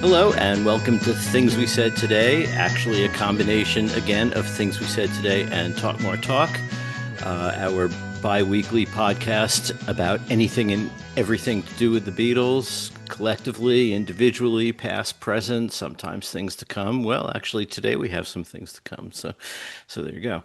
Hello, and welcome to Things We Said Today. Actually, a combination again of Things We Said Today and Talk More Talk, our bi weekly podcast about anything and everything to do with the Beatles, collectively, individually, past, present, sometimes things to come. Well, actually, today we have some things to come. So there you go.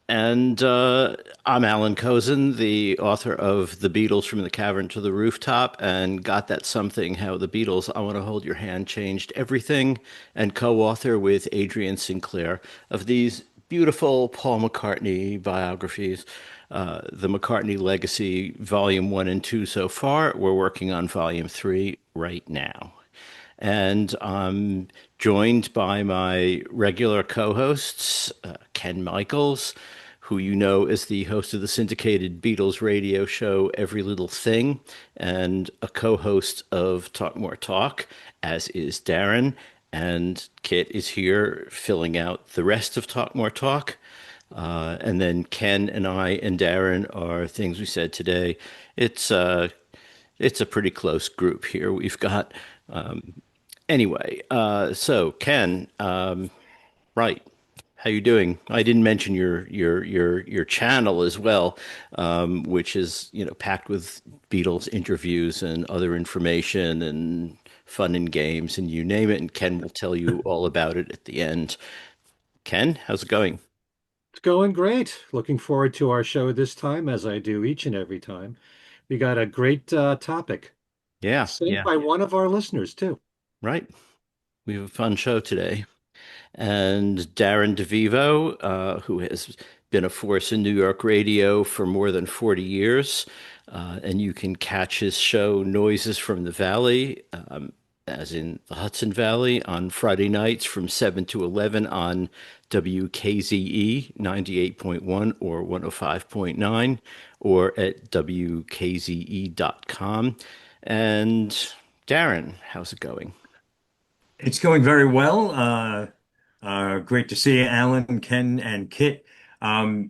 And I'm Allan Kozinn, the author of The Beatles from the Cavern to the Rooftop, and Got That Something, How the Beatles, I Want to Hold Your Hand Changed Everything, and co-author with Adrian Sinclair of these beautiful Paul McCartney biographies, The McCartney Legacy, Volume 1 and 2 so far. We're working on Volume 3 right now. And I'm joined by my regular co hosts, Ken Michaels, who you know is the host of the syndicated Beatles radio show Every Little Thing, and a co host of Talk More Talk, as is Darren. And Kit is here filling out the rest of Talk More Talk. And then Ken and I and Darren are Things We Said Today. It's uh, it's a pretty close group here. We've got Anyway, so Ken, right? How you doing? I didn't mention your channel as well, which is packed with Beatles interviews and other information and fun and games and you name it. And Ken will tell you all about it at the end. Ken, how's it going? It's going great. Looking forward to our show this time, as I do each and every time. We got a great topic, Yeah, sent yeah, by one of our listeners, too. right. We have a fun show today. And Darren DeVivo, who has been a force in New York radio for more than 40 years. And you can catch his show Noises from the Valley, as in the Hudson Valley, on Friday nights from 7 to 11 on WKZE 98.1 or 105.9 or at WKZE.com. And Darren, how's it going? It's going very well. Great to see you, Alan, Ken, and Kit.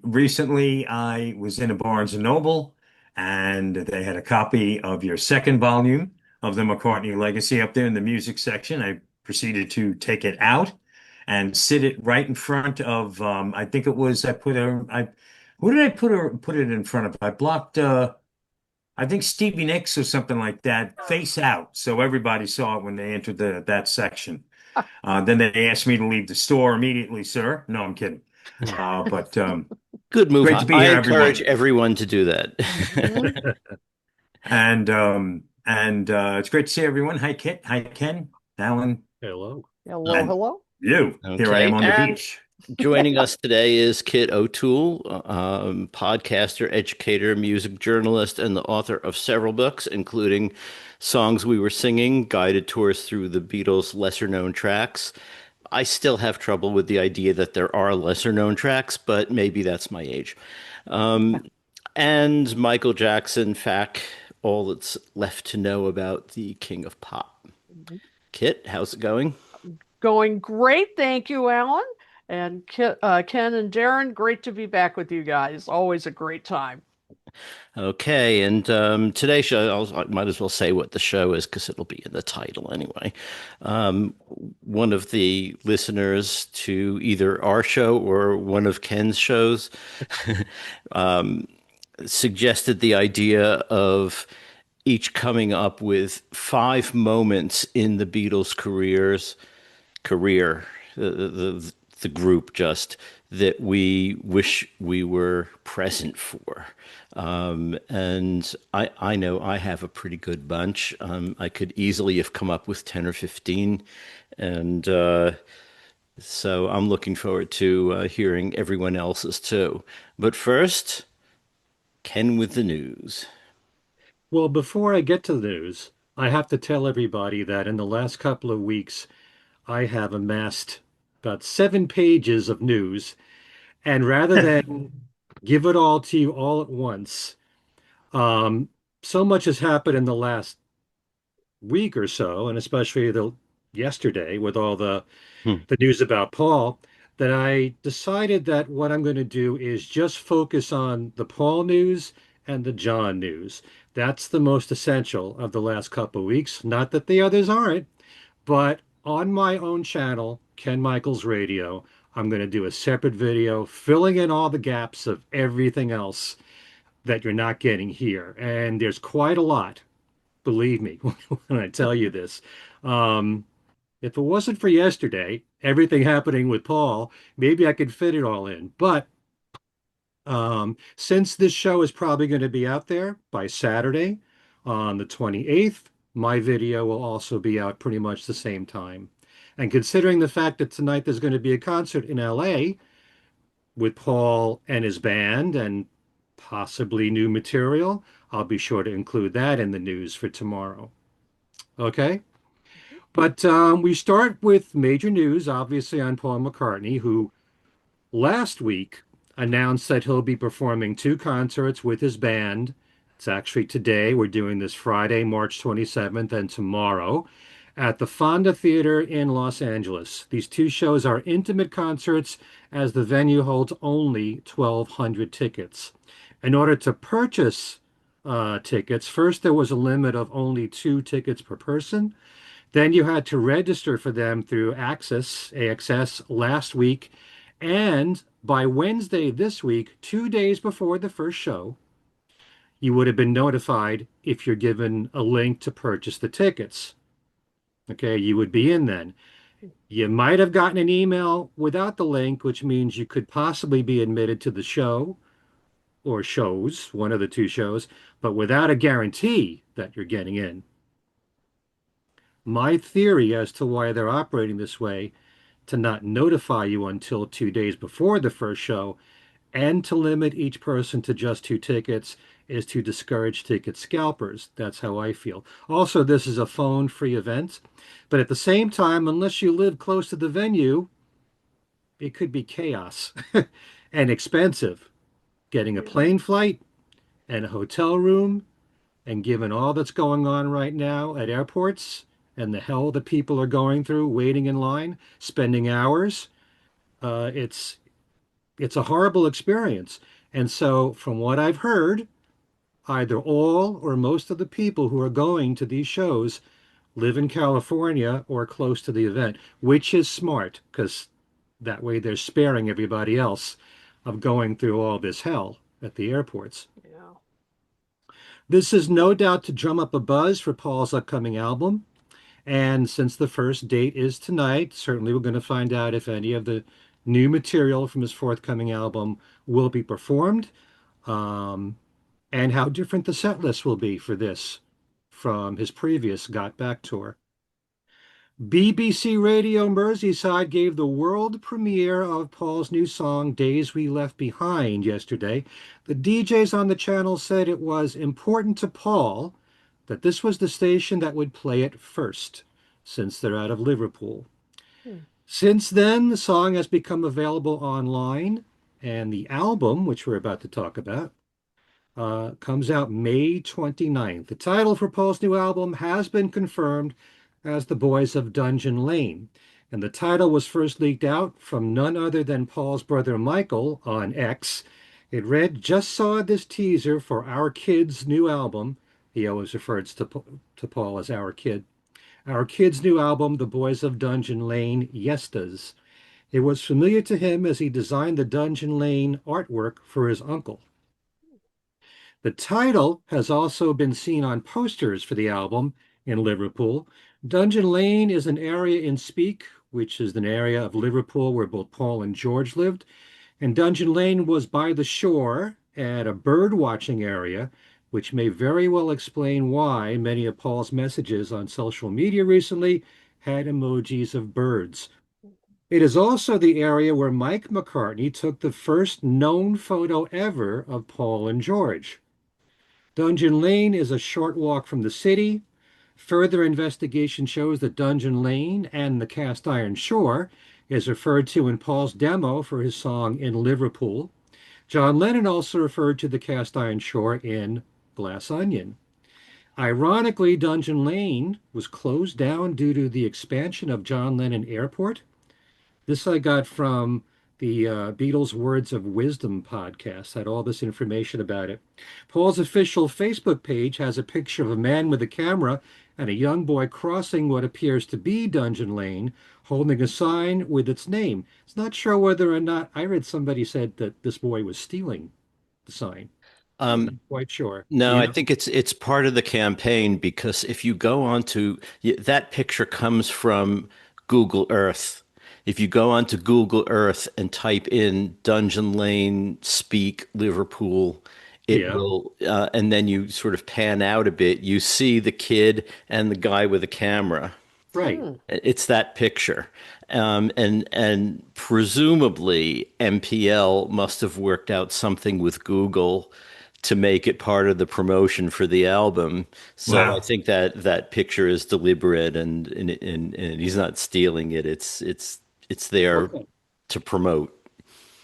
Recently, I was in a Barnes and Noble, and they had a copy of your second volume of the McCartney Legacy up there in the music section. I proceeded to take it out and sit it right in front of. I think it was I put a. I Who did I put it in front of? I blocked. I think Stevie Nicks or something like that, face out, so everybody saw it when they entered that section. Then they asked me to leave the store immediately, sir. No, I'm kidding. But Good move. great I, to be I here, encourage everyone. everyone to do that. And it's great to see everyone. Hi, Kit. Hi, Ken. Alan, Hello. Hello, and hello. you. Here I Okay. am on the And beach. joining us today is Kit O'Toole, podcaster, educator, music journalist, and the author of several books, including Songs We Were Singing, Guided Tours Through the Beatles' Lesser Known Tracks. I still have trouble with the idea that there are lesser known tracks, but maybe that's my age. Um, and Michael Jackson, fact, all that's left to know about the King of Pop. Kit, how's it going? Going great, thank you, Alan. And Ken and Darren, great to be back with you guys. Always a great time. Okay, and today's show, I might as well say what the show is because it'll be in the title anyway. Um, One of the listeners to either our show or one of Ken's shows um, suggested the idea of each coming up with 5 moments in the Beatles' career, the group just that we wish we were present for. And I know I have a pretty good bunch. I could easily have come up with 10 or 15. And so I'm looking forward to hearing everyone else's too. But first, Ken with the news. Well, before I get to the news, I have to tell everybody that in the last couple of weeks, I have amassed about 7 pages of news. And rather than give it all to you all at once, um, so much has happened in the last week or so, and especially the yesterday with all Hmm. the news about Paul, that I decided that what I'm going to do is just focus on the Paul news and the John news. That's the most essential of the last couple of weeks. Not that the others aren't, but on my own channel, Ken Michaels Radio, I'm going to do a separate video filling in all the gaps of everything else that you're not getting here. And there's quite a lot, believe me, when I tell you this. Um, if it wasn't for yesterday, everything happening with Paul, maybe I could fit it all in. But since this show is probably going to be out there by Saturday on the 28th, my video will also be out pretty much the same time. And considering the fact that tonight there's going to be a concert in LA with Paul and his band and possibly new material, I'll be sure to include that in the news for tomorrow. Okay? But we start with major news, obviously, on Paul McCartney, who last week announced that he'll be performing two concerts with his band. It's actually today. We're doing this Friday, March 27th, and tomorrow at the Fonda Theater in Los Angeles. These two shows are intimate concerts as the venue holds only 1,200 tickets. In order to purchase tickets, first there was a limit of only 2 tickets per person. Then you had to register for them through AXS last week. And by Wednesday this week, 2 days before the first show, you would have been notified if you're given a link to purchase the tickets. Okay, you would be in then. You might have gotten an email without the link, which means you could possibly be admitted to the show or shows, one of the two shows, but without a guarantee that you're getting in. My theory as to why they're operating this way, to not notify you until 2 days before the first show and to limit each person to just 2 tickets, is to discourage ticket scalpers. That's how I feel. Also, this is a phone-free event, but at the same time, unless you live close to the venue, it could be chaos and expensive. Getting a plane flight and a hotel room, and given all that's going on right now at airports and the hell that people are going through waiting in line, spending hours, it's a horrible experience. And so, from what I've heard, either all or most of the people who are going to these shows live in California or close to the event, which is smart because that way they're sparing everybody else of going through all this hell at the airports. Yeah. This is no doubt to drum up a buzz for Paul's upcoming album. And since the first date is tonight, certainly we're going to find out if any of the new material from his forthcoming album will be performed, and how different the set list will be for this from his previous Got Back tour. BBC Radio Merseyside gave the world premiere of Paul's new song, Days We Left Behind, yesterday. The DJs on the channel said it was important to Paul that this was the station that would play it first, since they're out of Liverpool. Since then, the song has become available online, and the album, which we're about to talk about, comes out May 29th. The title for Paul's new album has been confirmed as The Boys of Dungeon Lane, and the title was first leaked out from none other than Paul's brother Michael on X. It read, "Just saw this teaser for our kid's new album." He always refers to Paul as our kid. "Our kid's new album, The Boys of Dungeon Lane, Yestas." It was familiar to him as he designed the Dungeon Lane artwork for his uncle. The title has also been seen on posters for the album in Liverpool. Dungeon Lane is an area in Speke, which is an area of Liverpool where both Paul and George lived. And Dungeon Lane was by the shore at a bird watching area, which may very well explain why many of Paul's messages on social media recently had emojis of birds. It is also the area where Mike McCartney took the first known photo ever of Paul and George. Dungeon Lane is a short walk from the city. Further investigation shows that Dungeon Lane and the Cast Iron Shore is referred to in Paul's demo for his song In Liverpool. John Lennon also referred to the Cast Iron Shore in Glass Onion. Ironically, Dungeon Lane was closed down due to the expansion of John Lennon Airport. This I got from The Beatles Words of Wisdom podcast had all this information about it. Paul's official Facebook page has a picture of a man with a camera and a young boy crossing what appears to be Dungeon Lane, holding a sign with its name. It's not sure whether or not I read somebody said that this boy was stealing the sign. I'm Um, not quite sure. Do no, you I know? think it's part of the campaign because if you go onto that picture comes from Google Earth. If you go onto Google Earth and type in Dungeon Lane Speak Liverpool, it Yeah, will, and then you sort of pan out a bit, you see the kid and the guy with the camera. right. Hmm. It's that picture. And presumably MPL must have worked out something with Google to make it part of the promotion for the album. So I Wow. think that that picture is deliberate and he's not stealing it. It's there Okay. to promote.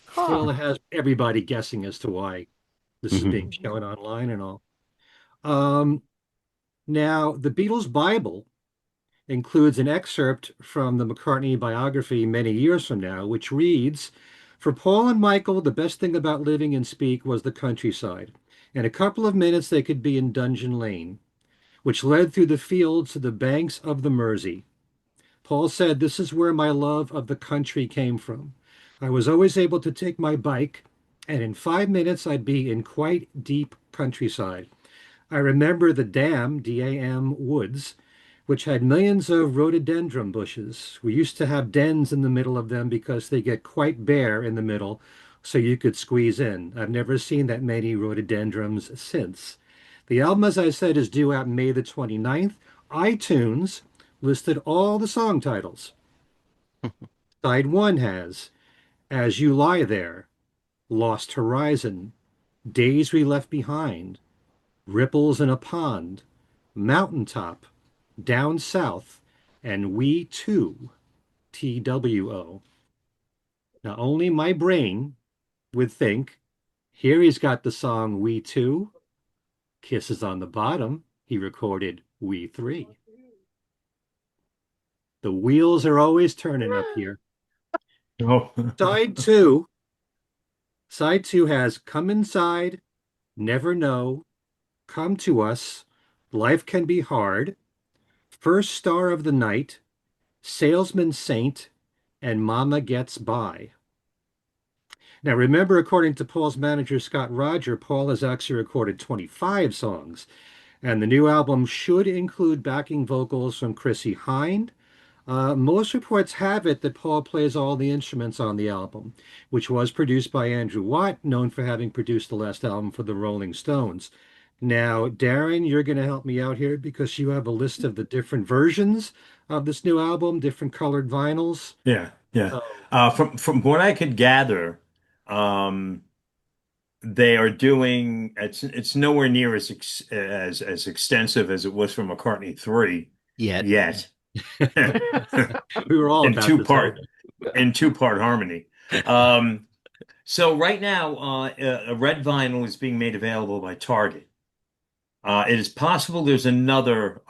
Huh. Well, it has everybody guessing as to why this is being Mhm. shown online and all. Um, Now, the Beatles Bible includes an excerpt from the McCartney biography many years from now, which reads, "For Paul and Michael, the best thing about living in Speke was the countryside. In a couple of minutes, they could be in Dungeon Lane, which led through the fields to the banks of the Mersey. Paul said, 'This is where my love of the country came from. I was always able to take my bike, and in 5 minutes, I'd be in quite deep countryside. I remember the DAM woods, which had millions of rhododendron bushes. We used to have dens in the middle of them because they get quite bare in the middle, so you could squeeze in. I've never seen that many rhododendrons since. The album, as I said, is due out May the 29th. iTunes listed all the song titles. Side one has As You Lie There, Lost Horizon, Days We Left Behind, Ripples in a Pond, Mountaintop, Down South, and We Too, TWO. Now, only my brain would think, here he's got the song We Too, Kisses on the Bottom, he recorded We Three. The wheels are always turning up here. Oh. Side two, side two has Come Inside, Never Know, Come to Us, Life Can Be Hard, First Star of the Night, Salesman Saint, and Mama Gets By. Now, remember, according to Paul's manager, Scott Roger, Paul has actually recorded 25 songs, and the new album should include backing vocals from Chrissie Hynde. Most reports have it that Paul plays all the instruments on the album, which was produced by Andrew Watt, known for having produced the last album for the Rolling Stones. Now, Darren, you're going to help me out here because you have a list of the different versions of this new album, different colored vinyls. Yeah, yeah. So, From what I could gather, um, they are doing it's nowhere near as extensive as it was for McCartney 3 Yet. yet. we were all In about two this hope. part in two-part harmony. Um, so right now, a red vinyl is being made available by Target. It is possible there's another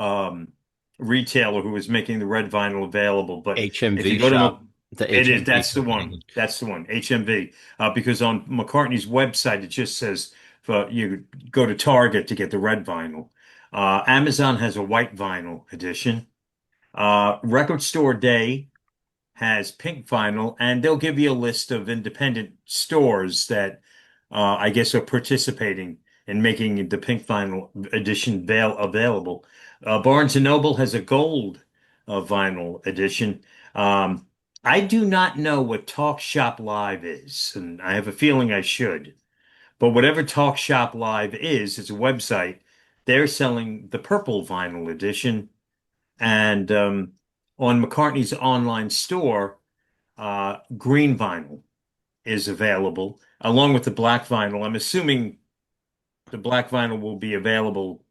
retailer who is making the red vinyl available, but if you HMV go to shop, the it is HMV that's the company. one. That's the one. HMV. Because on McCartney's website it just says for you go to Target to get the red vinyl. Amazon has a white vinyl edition. Record Store Day has pink vinyl, and they'll give you a list of independent stores that I guess are participating in making the pink vinyl edition available. Barnes& and Noble has a gold vinyl edition. Um, I do not know what Talk Shop Live is, and I have a feeling I should. But whatever Talk Shop Live is, it's a website. They're selling the purple vinyl edition, and on McCartney's online store, green vinyl is available along with the black vinyl. I'm assuming the black vinyl will be available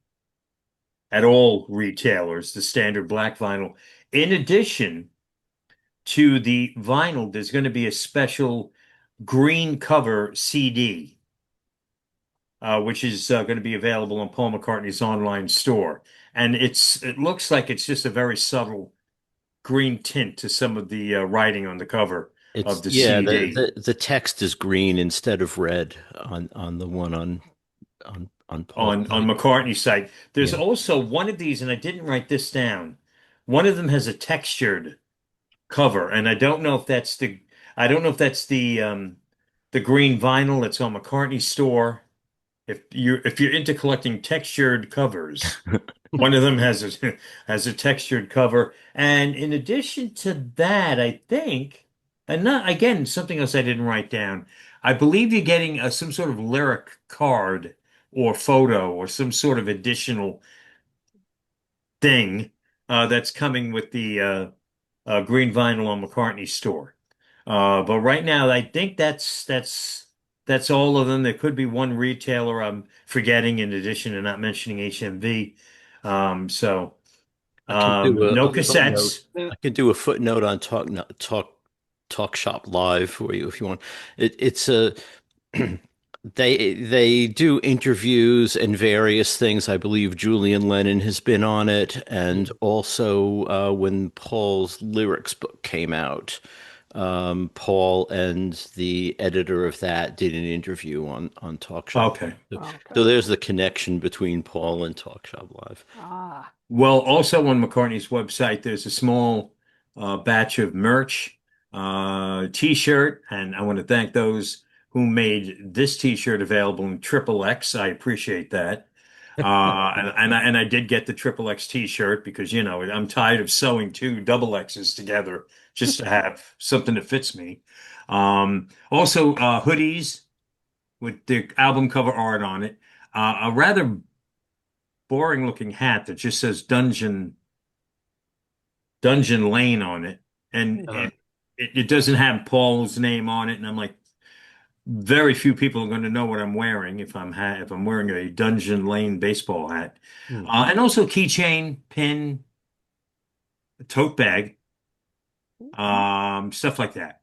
at all retailers, the standard black vinyl. In addition to the vinyl, there's going to be a special green cover CD, which is going to be available on Paul McCartney's online store. And it looks like it's just a very subtle green tint to some of the writing on the cover. It's of the yeah, CD the text is green instead of red on the one on Paul's on site. McCartney's site. There's Yeah. also one of these, and I didn't write this down. One of them has a textured cover, and I don't know if that's the green vinyl that's on McCartney's store. If you're into collecting textured covers, one of them has a has a textured cover. And in addition to that, I think, and not again, something else I didn't write down. I believe you're getting some sort of lyric card or photo or some sort of additional thing that's coming with the green vinyl on McCartney's store. But right now, I think that's all of them. There could be one retailer I'm forgetting in addition to not mentioning HMV. So I can do no a footnote. cassettes. Yeah. I can do a footnote on Talk Shop Live for you if you want. It's a they do interviews and various things. I believe Julian Lennon has been on it, and also when Paul's lyrics book came out, Paul and the editor of that did an interview on Talk Shop. Okay. So, Okay. so there's the connection between Paul and Talk Shop Live. Ah. Well, also on McCartney's website, there's a small batch of merch, t-shirt, and I want to thank those who made this t-shirt available in triple X. I appreciate that. And I did get the triple X t-shirt because, I'm tired of sewing two double X's together just to have something that fits me. Also, hoodies with the album cover art on it. A rather boring looking hat that just says Dungeon Lane on it, and Uh, it doesn't have Paul's name on it. And I'm like, very few people are going to know what I'm wearing if I'm wearing a Dungeon Lane baseball hat, hmm. and also keychain, pin, tote bag, stuff like that.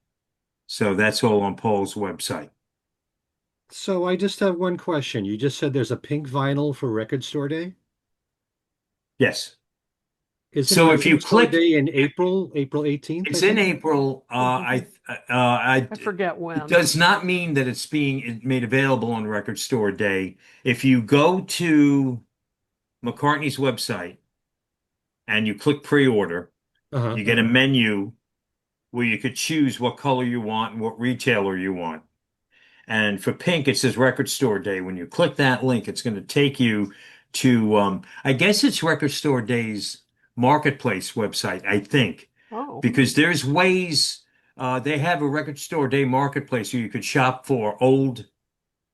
So that's all on Paul's website. So I just have one question. You just said there's a pink vinyl for Record Store Day. Yes. Isn't So if you Record Store click, Day in April, April 18th, I it's in think? April. I forget It when. does not mean that it's being made available on Record Store Day. If you go to McCartney's website and you click pre-order, Uh-huh. you get a menu where you could choose what color you want and what retailer you want. And for pink, it says Record Store Day. When you click that link, it's going to take you to, I guess it's Record Store Day's marketplace website, I think, Oh. because there's ways, they have a Record Store Day marketplace where you could shop for old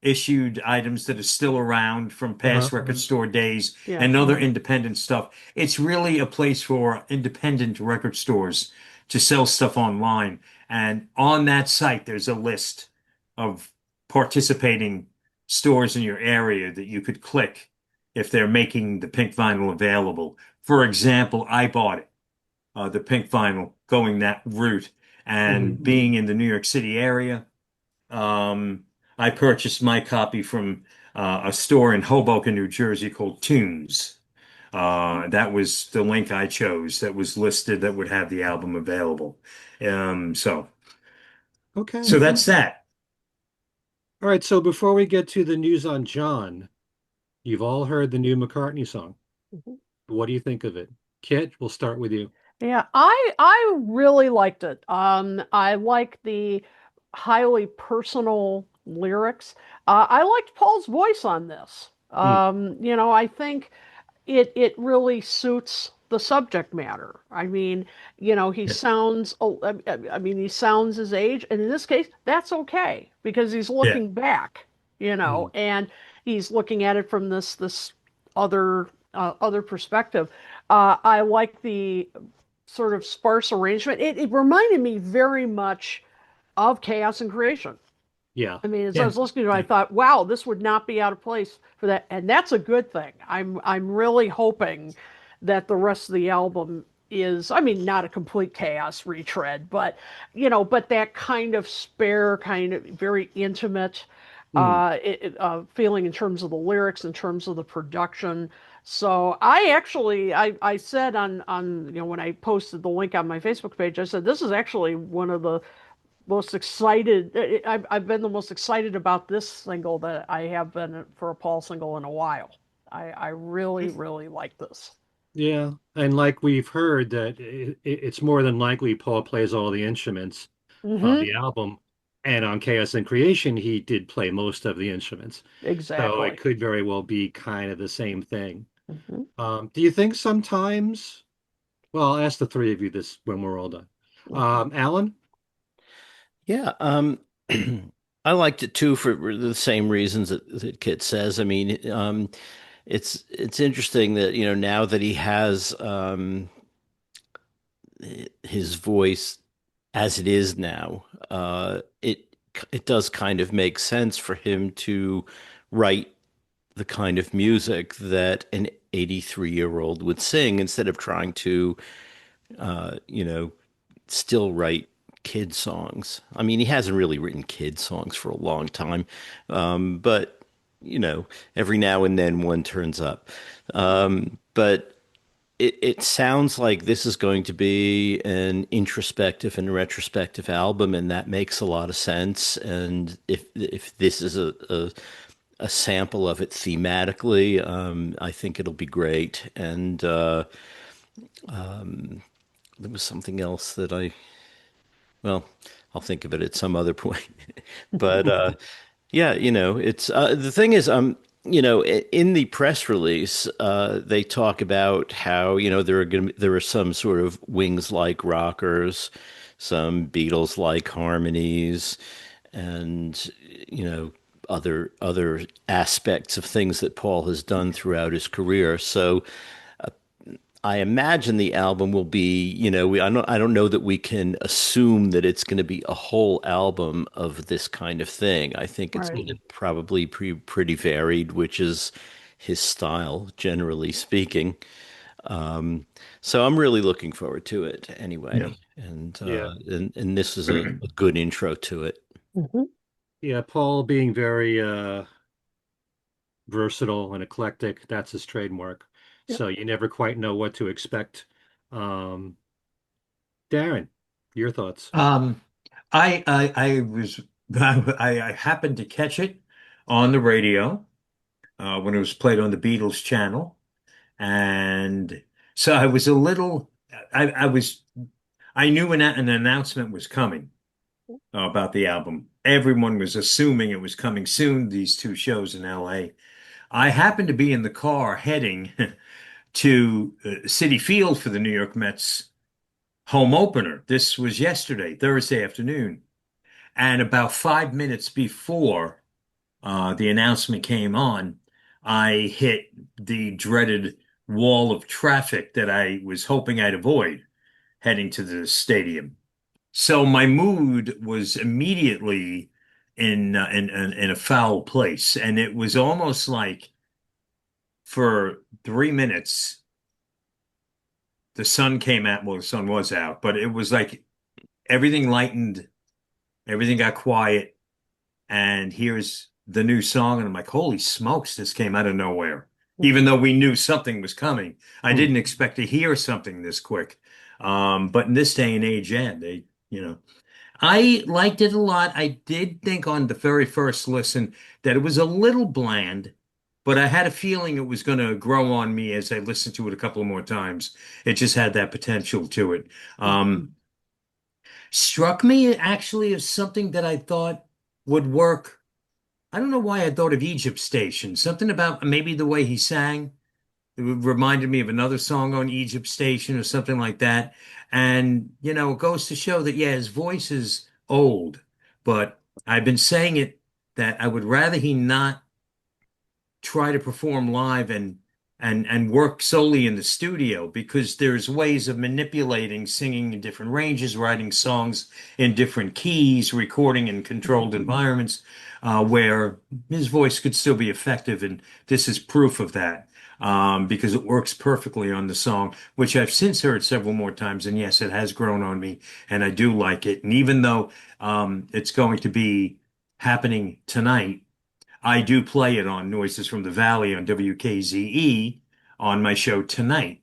issued items that are still around from Uh-huh. past record store days Yeah. and other independent stuff. It's really a place for independent record stores to sell stuff online. And on that site, there's a list of participating stores in your area that you could click if they're making the pink vinyl available. For example, I bought it, the pink vinyl, going that route Mhm. and being in the New York City area. I purchased my copy from a store in Hoboken, New Jersey called Tunes. That was the link I chose that was listed that would have the album available. Um, so, Okay. so that's that. All right. So before we get to the news on John, you've all heard the new McCartney song. Mhm. What do you think of it? Kit, we'll start with you. Yeah, I really liked it. I like the highly personal lyrics. I liked Paul's voice on this. Hmm. I think it really suits the subject matter. I mean, he Yeah. sounds, oh, I mean, he sounds his age, and in this case, that's okay because he's Yeah. looking back, Hmm. and he's looking at it from this other perspective. I like the sort of sparse arrangement. It reminded me very much of Chaos and Creation. Yeah. I mean, as I Yeah. was listening to it, I thought, wow, this would not be out of place for that, and that's a good thing. I'm really hoping that the rest of the album is, I mean, not a complete chaos retread, but but that kind of spare, kind of very intimate Hmm. feeling in terms of the lyrics, in terms of the production. So I said on when I posted the link on my Facebook page, I said this is actually one of the most excited. I've been the most excited about this single that I have been for a Paul single in a while. I really, really like this. Yeah, and like we've heard that it's more than likely Paul plays all the instruments on Hmm. the album, and on Chaos and Creation he did play most of the instruments. So it Exactly. could very well be kind of the same thing. Hmm. Do you think sometimes? Well, I'll ask the three of you this when we're all done. Okay. Alan? Yeah, I liked it too for the same reasons that Kit says. I mean, it's interesting that now that he has his voice as it is now, it does kind of make sense for him to write the kind of music that an 83-year-old would sing instead of trying to, you know, still write kid songs. I mean, he hasn't really written kid songs for a long time, but every now and then one turns up. But it sounds like this is going to be an introspective and retrospective album, and that makes a lot of sense. And if this is a sample of it thematically, I think it'll be great. And there was something else that well, I'll think of it at some other point. But yeah, it's the thing is, in the press release, they talk about how there are some sort of Wings-like rockers, some Beatles-like harmonies, and other aspects of things that Paul has done throughout his career. So I imagine the album will be, I don't know that we can assume that it's going to be a whole album of this kind of thing. I think it's Right. going to probably be pretty varied, which is his style, generally speaking. So I'm really looking forward to it Yeah. anyway. And Yeah. and this is a good intro to it. Hmm. Yeah, Paul being very versatile and eclectic, that's his trademark. Yep. So you never quite know what to expect. Um, Darren, your thoughts? Um, I was I happened to catch it on the radio when it was played on the Beatles channel, and so I was a little I was I knew an announcement was coming about the album. Everyone was assuming it was coming soon, these two shows in LA. I happened to be in the car heading to Citi Field for the New York Mets home opener. This was yesterday, Thursday afternoon. And about 5 minutes before the announcement came on, I hit the dreaded wall of traffic that I was hoping I'd avoid heading to the stadium. So my mood was immediately in a foul place, and it was almost like for 3 minutes the sun came out. Well, the sun was out, but it was like everything lightened, everything got quiet, and here's the new song, and I'm like, holy smokes, this came out of nowhere. Even though we knew something was coming, I Hmm. didn't expect to hear something this quick. But in this day and age, yeah, I liked it a lot. I did think on the very first listen that it was a little bland, but I had a feeling it was going to grow on me as I listened to it a couple more times. It just had that potential to it. Hmm. Struck me actually as something that I thought would work. I don't know why I thought of Egypt Station. Something about maybe the way he sang. It reminded me of another song on Egypt Station or something like that. And, it goes to show that, yeah, his voice is old, but I've been saying it that I would rather he not try to perform live and work solely in the studio because there's ways of manipulating singing in different ranges, writing songs in different keys, recording in controlled environments where his voice could still be effective. And this is proof of that. Because it works perfectly on the song, which I've since heard several more times. And yes, it has grown on me, and I do like it. And even though it's going to be happening tonight, I do play it on Noises from the Valley on WKZE on my show tonight.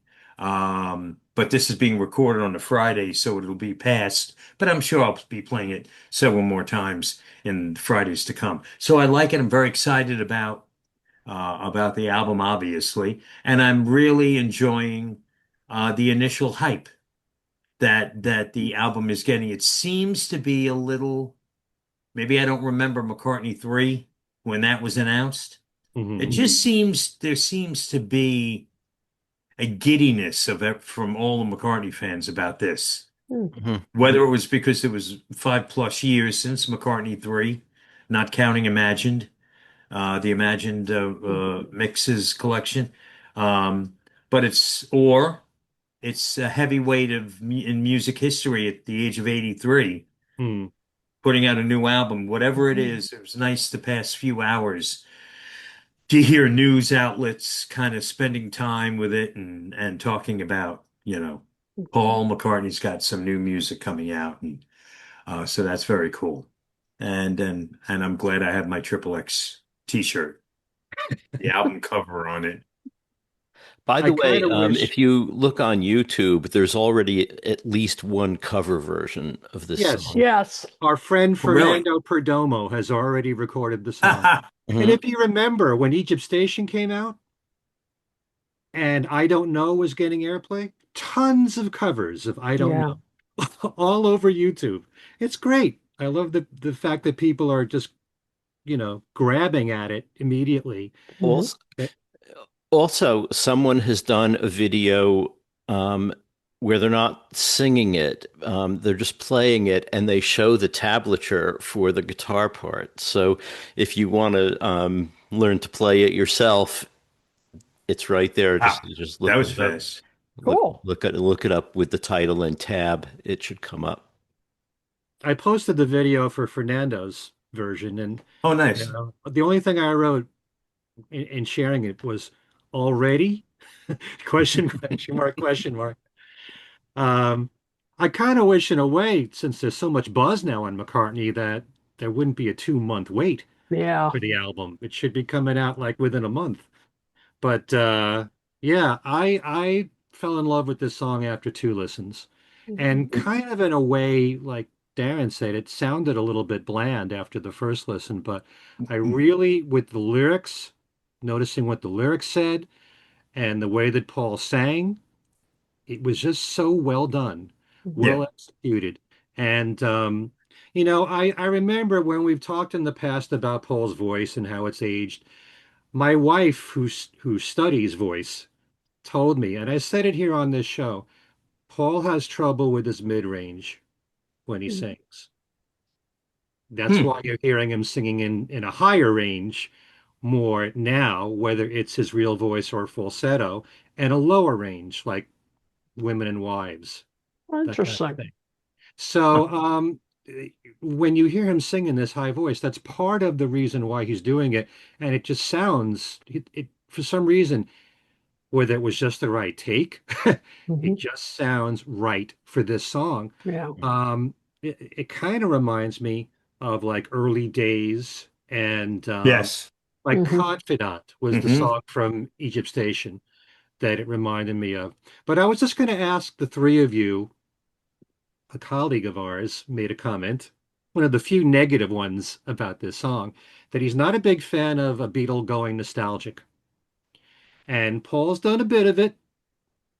but this is being recorded on a Friday, so it'll be past. But I'm sure I'll be playing it several more times in Fridays to come. So I like it. I'm very excited about the album, obviously, and I'm really enjoying the initial hype that the album is getting. It seems to be a little, maybe I don't remember McCartney 3 when that was announced. It Hmm. just seems there seems to be a giddiness of it from all the McCartney fans about this. Mm. Mhm. Whether it was because it was 5+ years since McCartney 3, not counting the Imagined Mixes collection. Um, but it's a heavyweight in music history at the age of 83, Hmm. putting out a new album. Whatever it Mhm. is, it was nice the past few hours to hear news outlets kind of spending time with it and talking about, Paul McCartney's got some new music coming out, and so that's very cool. And I'm glad I have my Triple X t-shirt, the album cover on it. By I the kind way, of wish, if you look on YouTube, there's already at least one cover version of this yes, song. Yes. our friend Oh, really? Fernando Perdomo has already recorded the song. And Mhm. if you remember when Egypt Station came out and I Don't Know was getting airplay, tons of covers of I Don't Yeah. Know all over YouTube. It's great. I love the fact that people are just, grabbing at it immediately. Hmm. Also, Eh, someone has done a video um, where they're not singing it, they're just playing it, and they show the tablature for the guitar part. So if you want to learn to play it yourself, it's right there. Wow, Just that look was it up. fast. Cool. Look it up with the title and tab. It should come up. I posted the video for Fernando's version, and Oh, nice. the only thing I wrote in sharing it was already question mark question mark. Um, I kind of wish in a way, since there's so much buzz now on McCartney, that there wouldn't be a 2 month wait Yeah. for the album. It should be coming out like within a month. But yeah, I fell in love with this song after two listens. And Mhm. kind of in a way, like Darren said, it sounded a little bit bland after the first listen, but I really, with the lyrics, noticing what the lyrics said and the way that Paul sang, it was just so well done, Yeah. well executed. And I remember when we've talked in the past about Paul's voice and how it's aged. My wife, who studies voice, told me, and I said it here on this show, Paul has trouble with his mid-range when he Mhm. sings. That's Hmm. why you're hearing him singing in a higher range more now, whether it's his real voice or falsetto, and a lower range like Women and Wives, that kind of Interesting. thing. So, when you hear him sing in this high voice, that's part of the reason why he's doing it. And it just sounds, for some reason, whether it was just the right take, it Hmm. just sounds right for this song. Yeah. It kind of reminds me of like early days and Yes. like Hmm. Confidant was the Hmm. song from Egypt Station that it reminded me of. But I was just going to ask the three of you, a colleague of ours made a comment, one of the few negative ones about this song, that he's not a big fan of a Beatle going nostalgic. And Paul's done a bit of it,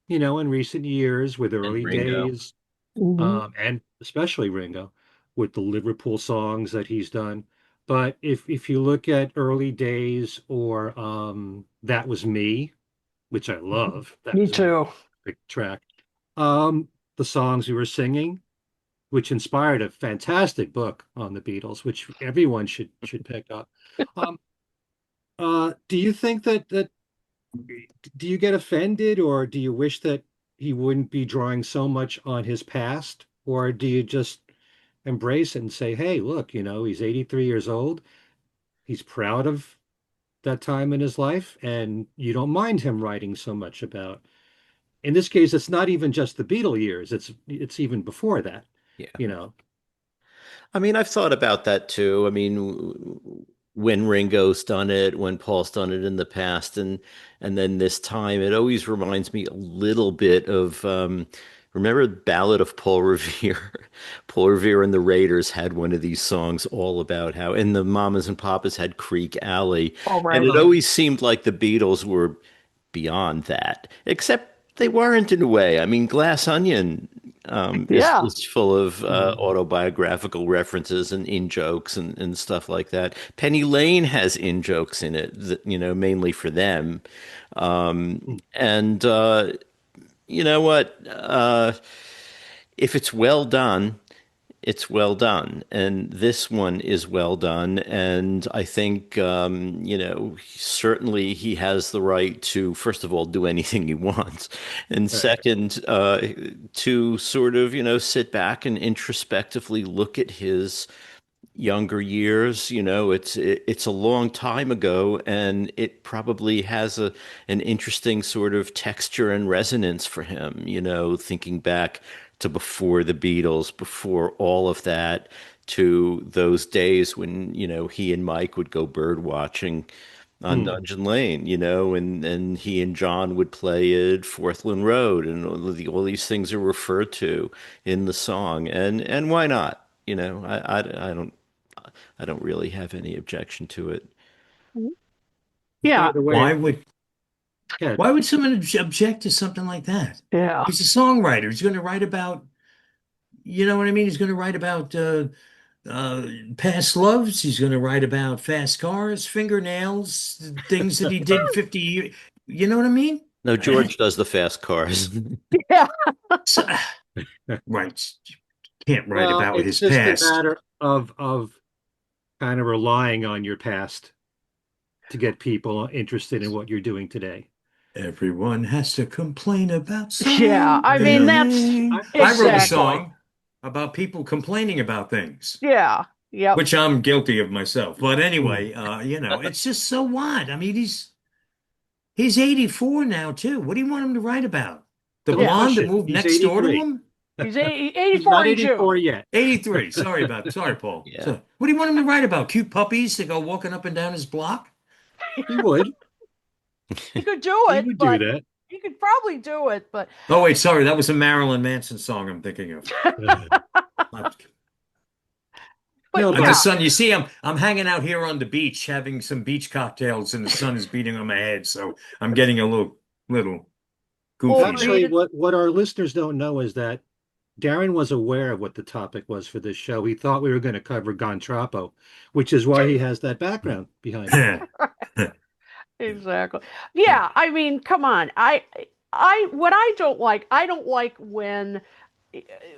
in recent years with And early Ringo. days, Hmm. and especially Ringo with the Liverpool songs that he's done. But if you look at early days or That Was Me, which I love, That Me Was Me, too. big track. The songs we were singing, which inspired a fantastic book on the Beatles, which everyone should pick up. Um, do you think that do you get offended, or do you wish that he wouldn't be drawing so much on his past, or do you just embrace it and say, hey, look, he's 83 years old, he's proud of that time in his life, and you don't mind him writing so much about. In this case, it's not even just the Beatle years; it's even before that, Yeah. you know. I mean, I've thought about that too. I mean, when Ringo's done it, when Paul's done it in the past, and then this time, it always reminds me a little bit of remember the Ballad of Paul Revere? Paul Revere and the Raiders had one of these songs all about how, and the Mamas and Papas had Creek Alley, All and right. it always seemed like the Beatles were beyond that, except they weren't in a way. I mean, Glass Onion Yeah. is full of Mhm. autobiographical references and in jokes and stuff like that. Penny Lane has in jokes in it, that, mainly for them. And you know what? If it's well done, it's well done. And this one is well done. And I think, certainly he has the right to, first of all, do anything he wants. And Right. second, to sort of, sit back and introspectively look at his younger years. It's a long time ago, and it probably has an interesting sort of texture and resonance for him, thinking back to before the Beatles, before all of that, to those days when, he and Mike would go bird watching on Hmm. Dungeon Lane, and he and John would play at Forthland Road, and all these things are referred to in the song, and why not? I don't really have any objection to it. By Yeah. the way, Why would yeah, why would someone object to something like that? Yeah. He's a songwriter. He's going to write about, you know what I mean? He's going to write about uh, past loves. He's going to write about fast cars, fingernails, things that he did 50 years. You know what I mean? No, George does the fast cars. Yeah. So, right. Can't write well, about it's his just a past. matter of kind of relying on your past to get people interested in what you're doing today. Everyone has to complain about Yeah. I mean, that's something. I, I wrote a Good exactly. point. song about people complaining about things, Yeah. Yep. which I'm guilty of myself. But Hmm. anyway, it's just so what? I mean, he's 84 now too. What do you want him to write about? The Don't Yeah. blonde push that it. moved He's next door to 83. him? He's He's 84 not in 84 June. yet. 83. Sorry, Paul. Yeah. So, what do you want him to write about? Cute puppies that go walking up and down his block? He would. He could do He it, would do but that. he could probably do it, but Oh, wait, sorry. That was a Marilyn Manson song I'm thinking of. No, The but sun, you see, I'm hanging out here on the beach having some beach cocktails and the sun is beating on my head, so I'm getting a little goofy now. actually, overheated. what our listeners don't know is that Darren was aware of what the topic was for this show. He thought we were going to cover Gontrapo, which is why he has that background behind him. Exactly. Yeah, I mean, come on. What I don't like when,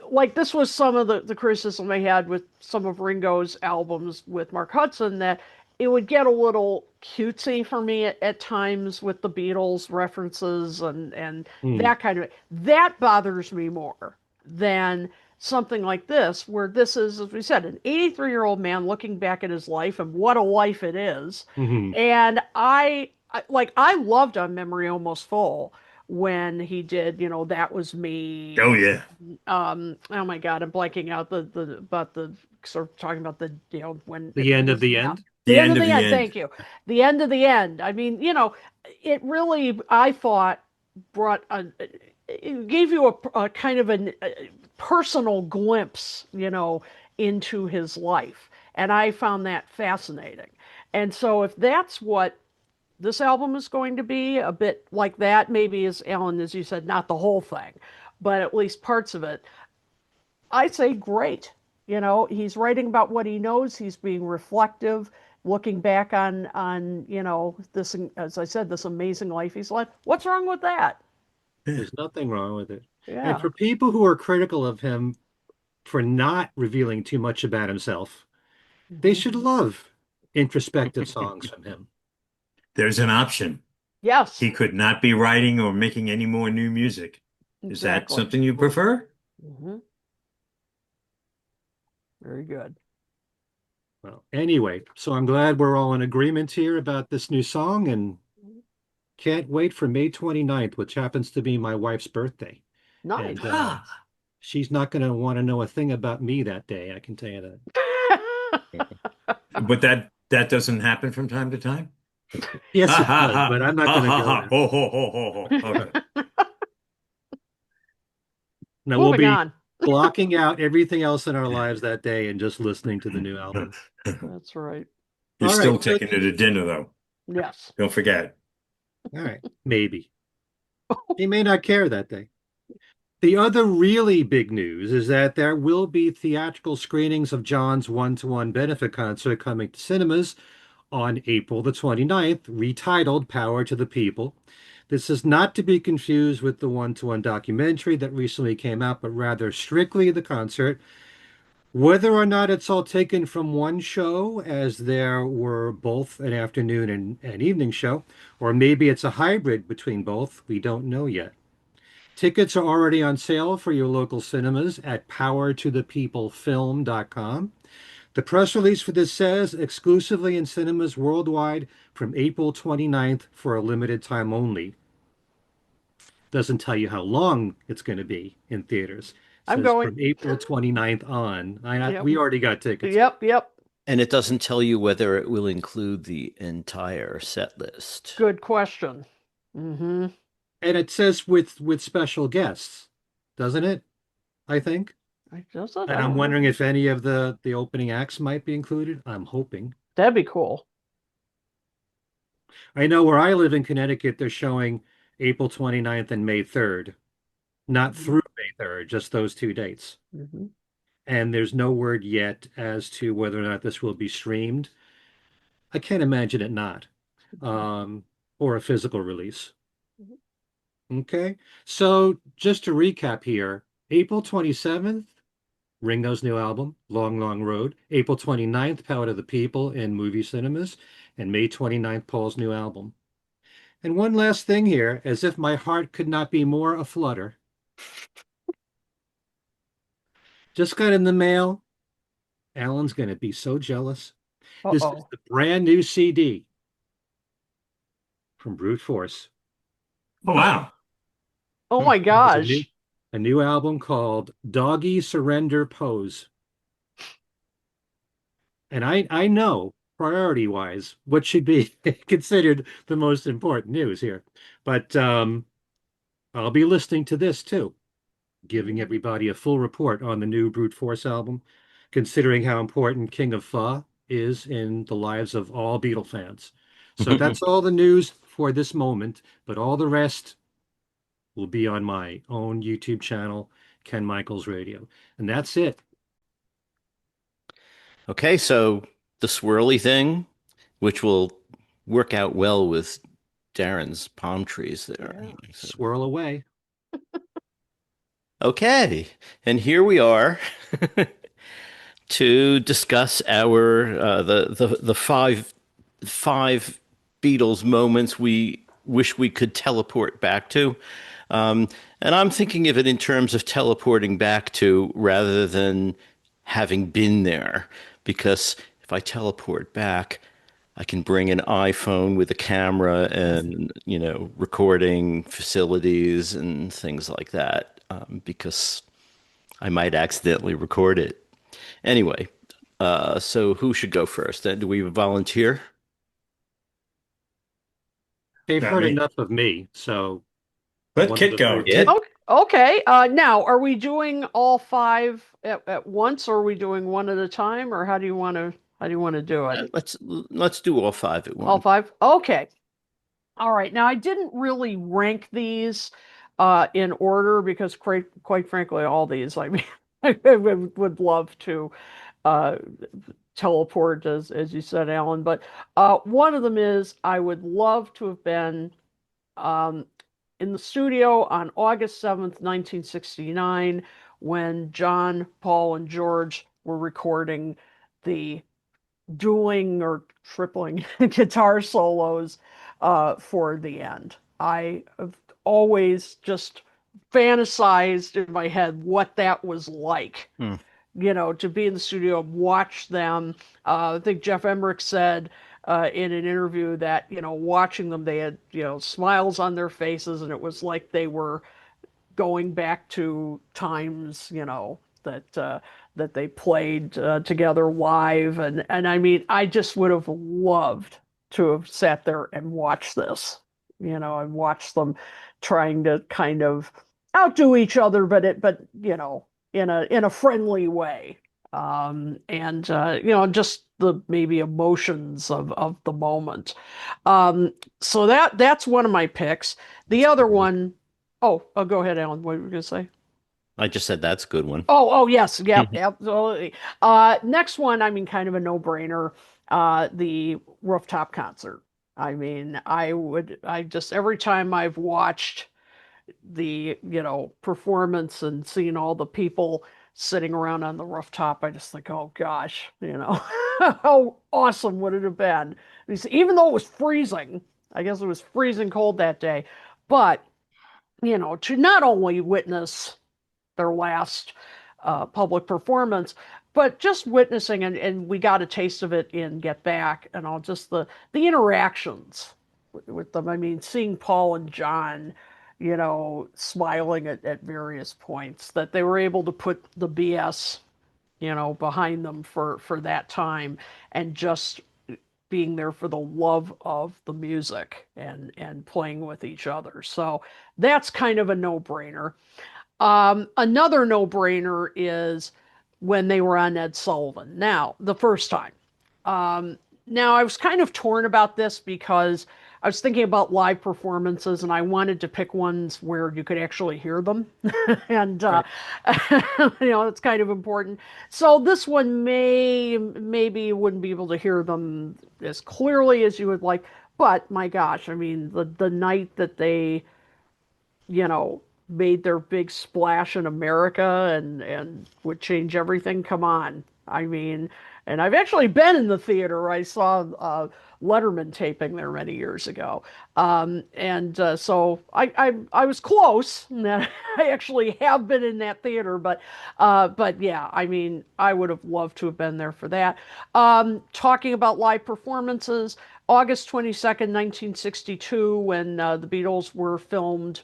like, this was some of the criticism I had with some of Ringo's albums with Mark Hudson, that it would get a little cutesy for me at times with the Beatles references and Hmm. that kind of, that bothers me more than something like this, where this is, as we said, an 83-year-old man looking back at his life and what a life it is. Hmm. And I loved On Memory Almost Full when he did, That Was Me. Oh yeah. Oh my God, I'm blanking out the about the sort of talking about the, when The end of was the now. end. The The end end of of the the end, end. thank you. The end of the end. I mean, it really, I thought, brought it gave you a kind of a personal glimpse, into his life. And I found that fascinating. And so if that's what this album is going to be, a bit like that, maybe, as Alan, as you said, not the whole thing, but at least parts of it, I say great. He's writing about what he knows. He's being reflective, looking back on this, as I said, this amazing life he's led. What's wrong with that? There's nothing wrong with it. And Yeah. for people who are critical of him for not revealing too much about himself, they Hmm. should love introspective songs from him. There's an option. Yes, He could not be writing or making any more new music. Is that exactly. something you prefer? Hmm. Very good. Well, anyway, so I'm glad we're all in agreement here about this new song and can't wait for May 29th, which happens to be my wife's birthday. And Nice. Ah, she's not going to want to know a thing about me that day, I can tell you that. but that doesn't happen from time to time? Yes, Ha it ha does, ha but I'm not ha going to ha go ha there. ho ho ho ho ho. Okay. Now we'll Moving be on. blocking out everything else in our lives that day and just listening to the new album. That's right. You're All right, still so taking it to dinner though. Yes. Don't forget. all right, maybe he may not care that day. The other really big news is that there will be theatrical screenings of John's one-to-one benefit concert coming to cinemas on April the 29th, retitled Power to the People. This is not to be confused with the one-to-one documentary that recently came out, but rather strictly the concert. Whether or not it's all taken from one show, as there were both an afternoon and an evening show, or maybe it's a hybrid between both, we don't know yet. Tickets are already on sale for your local cinemas at powertothepeoplefilm.com. The press release for this says exclusively in cinemas worldwide from April 29th for a limited time only. Doesn't tell you how long it's going to be in theaters. It I'm says going. from April 29th on. Yep. We already got tickets. Yep. Yep. And it doesn't tell you whether it will include the entire set list. Good question. Mm-hmm. And it says with special guests, doesn't it? I think. I just I And I'm don't know. wondering if any of the opening acts might be included. I'm hoping. That'd be cool. I know where I live in Connecticut, they're showing April 29th and May 3rd, not Mm-hmm. through May 3rd, just those two dates. Mm-hmm. And there's no word yet as to whether or not this will be streamed. I can't imagine it not, um, or a physical release. Okay. So just to recap here, April 27th, Ringo's new album, Long, Long Road. April 29th, Power to the People in movie cinemas. And May 29th, Paul's new album. And one last thing here, as if my heart could not be more aflutter. Just got in the mail. Alan's going to be so jealous. This is Uh-oh. the brand new CD from Brute Force. Oh wow. Oh my There's gosh. a new album called Doggy Surrender Pose. And I know priority wise what should be considered the most important news here. But I'll be listening to this too, giving everybody a full report on the new Brute Force album, considering how important King of Fa is in the lives of all Beatle fans. So that's all the news for this moment, but all the rest will be on my own YouTube channel, Ken Michaels Radio. And that's it. Okay, so the swirly thing, which will work out well with Darren's palm trees there. Yeah. So, Swirl away. okay, and here we are to discuss our the five Beatles moments we wish we could teleport back to. Um, and I'm thinking of it in terms of teleporting back to rather than having been there. Because if I teleport back, I can bring an iPhone with a camera and, recording facilities and things like that, because I might accidentally record it. Anyway, so who should go first? Do we volunteer? They've Not heard me. enough of me, so Let one of Kit the go. three. It? Okay. Okay. Now, are we doing all five at once, or are we doing one at a time, or how do you want to do it? Let's do all five at All once. five? Okay. All right. Now, I didn't really rank these in order because, quite frankly, all these, I mean, I would love to uh, teleport, as you said, Alan. But one of them is I would love to have been um, in the studio on August 7th, 1969, when John, Paul, and George were recording the dueling or tripling guitar solos for the end. I have always just fantasized in my head what that was like, Hmm. to be in the studio and watch them. I think Jeff Emmerich said in an interview that, watching them, they had, smiles on their faces, and it was like they were going back to times, that that they played together live, and I mean, I just would have loved to have sat there and watched this, and watched them trying to kind of outdo each other, but in a friendly way, and just the maybe emotions of the moment. So that's one of my picks. The That's a other good one. one, oh, go ahead, Alan. What were you gonna say? I just said that's a good one. Oh, yes, yep, absolutely. Next one, I mean, kind of a no-brainer. The rooftop concert. I mean, I just every time I've watched the, performance and seeing all the people sitting around on the rooftop, I just think, oh gosh, how awesome would it have been? Even though it was freezing, I guess it was freezing cold that day, but to not only witness their last public performance, but just witnessing, and we got a taste of it in Get Back, and all just the interactions with them. I mean, seeing Paul and John, smiling at various points, that they were able to put the BS, behind them for that time, and just being there for the love of the music and playing with each other. So that's kind of a no-brainer. Another no-brainer is when they were on Ed Sullivan. Now, the first time. Um, Now, I was kind of torn about this because I was thinking about live performances and I wanted to pick ones where you could actually hear them. And, Right. it's kind of important. So this one maybe you wouldn't be able to hear them as clearly as you would like. But my gosh, I mean, the night that they made their big splash in America and would change everything. Come on. I mean, and I've actually been in the theater. I saw Letterman taping there many years ago. And so I was close. I actually have been in that theater, but yeah, I mean, I would have loved to have been there for that. Talking about live performances, August 22nd, 1962, when the Beatles were filmed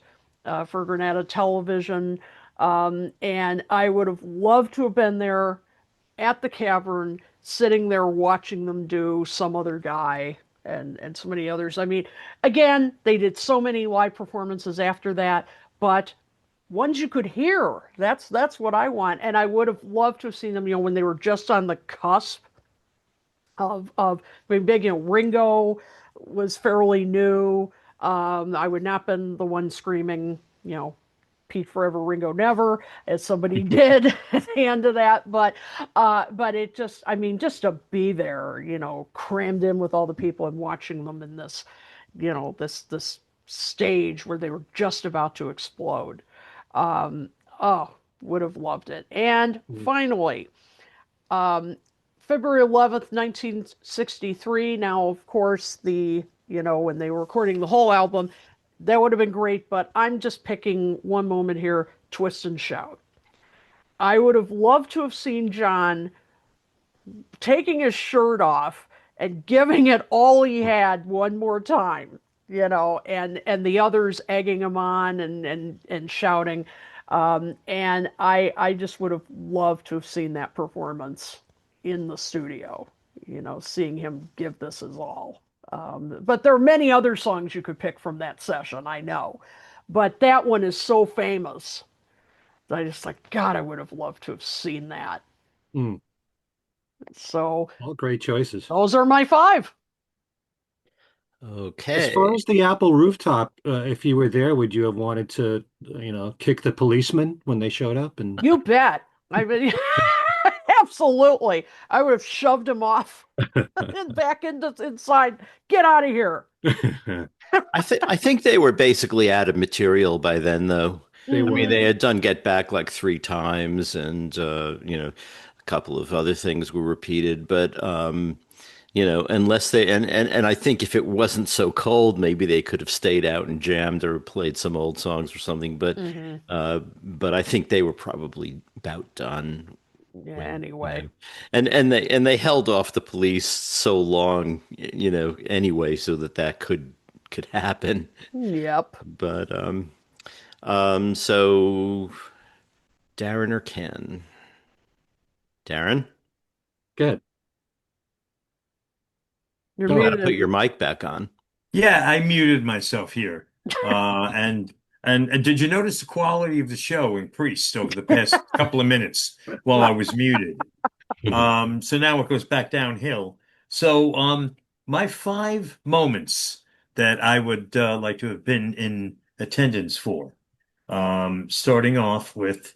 for Granada Television. And I would have loved to have been there at the cavern, sitting there watching them do Some Other Guy and so many others. I mean, again, they did so many live performances after that, but ones you could hear. That's what I want. And I would have loved to have seen them, when they were just on the cusp of being big. Ringo was fairly new. I would not been the one screaming, Pete Forever, Ringo Never, as somebody did at the end of that. But it just, I mean, just to be there, crammed in with all the people and watching them in this, this stage where they were just about to explode. Oh, would have loved it. And Mm. finally, um, February 11th, 1963. Now, of course, when they were recording the whole album, that would have been great, but I'm just picking one moment here, Twist and Shout. I would have loved to have seen John taking his shirt off and giving it all he had one more time, and the others egging him on and shouting. And I just would have loved to have seen that performance in the studio, seeing him give this his all. But there are many other songs you could pick from that session, I know. But that one is so famous. I just like, God, I would have loved to have seen that. Mm. So All great choices. those are my five. As far Okay. as the Apple rooftop, if you were there, would you have wanted to, kick the policemen when they showed up? And You bet. I mean, absolutely. I would have shoved him off and back inside. Get out of here. I think they were basically out of material by then, though. they I mean, were. they Mhm. had done Get Back like three times, and a couple of other things were repeated. But unless and I think if it wasn't so cold, maybe they could have stayed out and jammed or played some old songs or something. Mhm. But I think they were probably about done Yeah, when anyway. and they held off the police so long, anyway, so that could happen. Yep. But so Darren or Ken? Darren, Good. You're Go got ahead. to put muted. your mic back on. Yeah, I muted myself here. And did you notice the quality of the show increased over the past couple of minutes while I was muted? So now it goes back downhill. So my five moments that I would like to have been in attendance for. Starting off with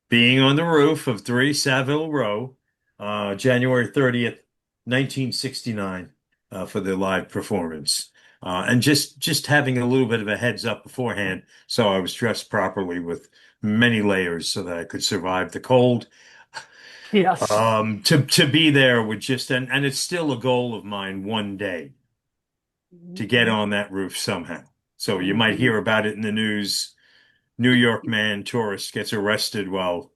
being on the roof of 3 Savile Row, January 30th, 1969, for the live performance. And just having a little bit of a heads up beforehand, so I was dressed properly with many layers so that I could survive the cold. Yes. To be there would just and it's still a goal of mine one day to get on that roof somehow. So you might hear about it in the news. New York man tourist gets arrested while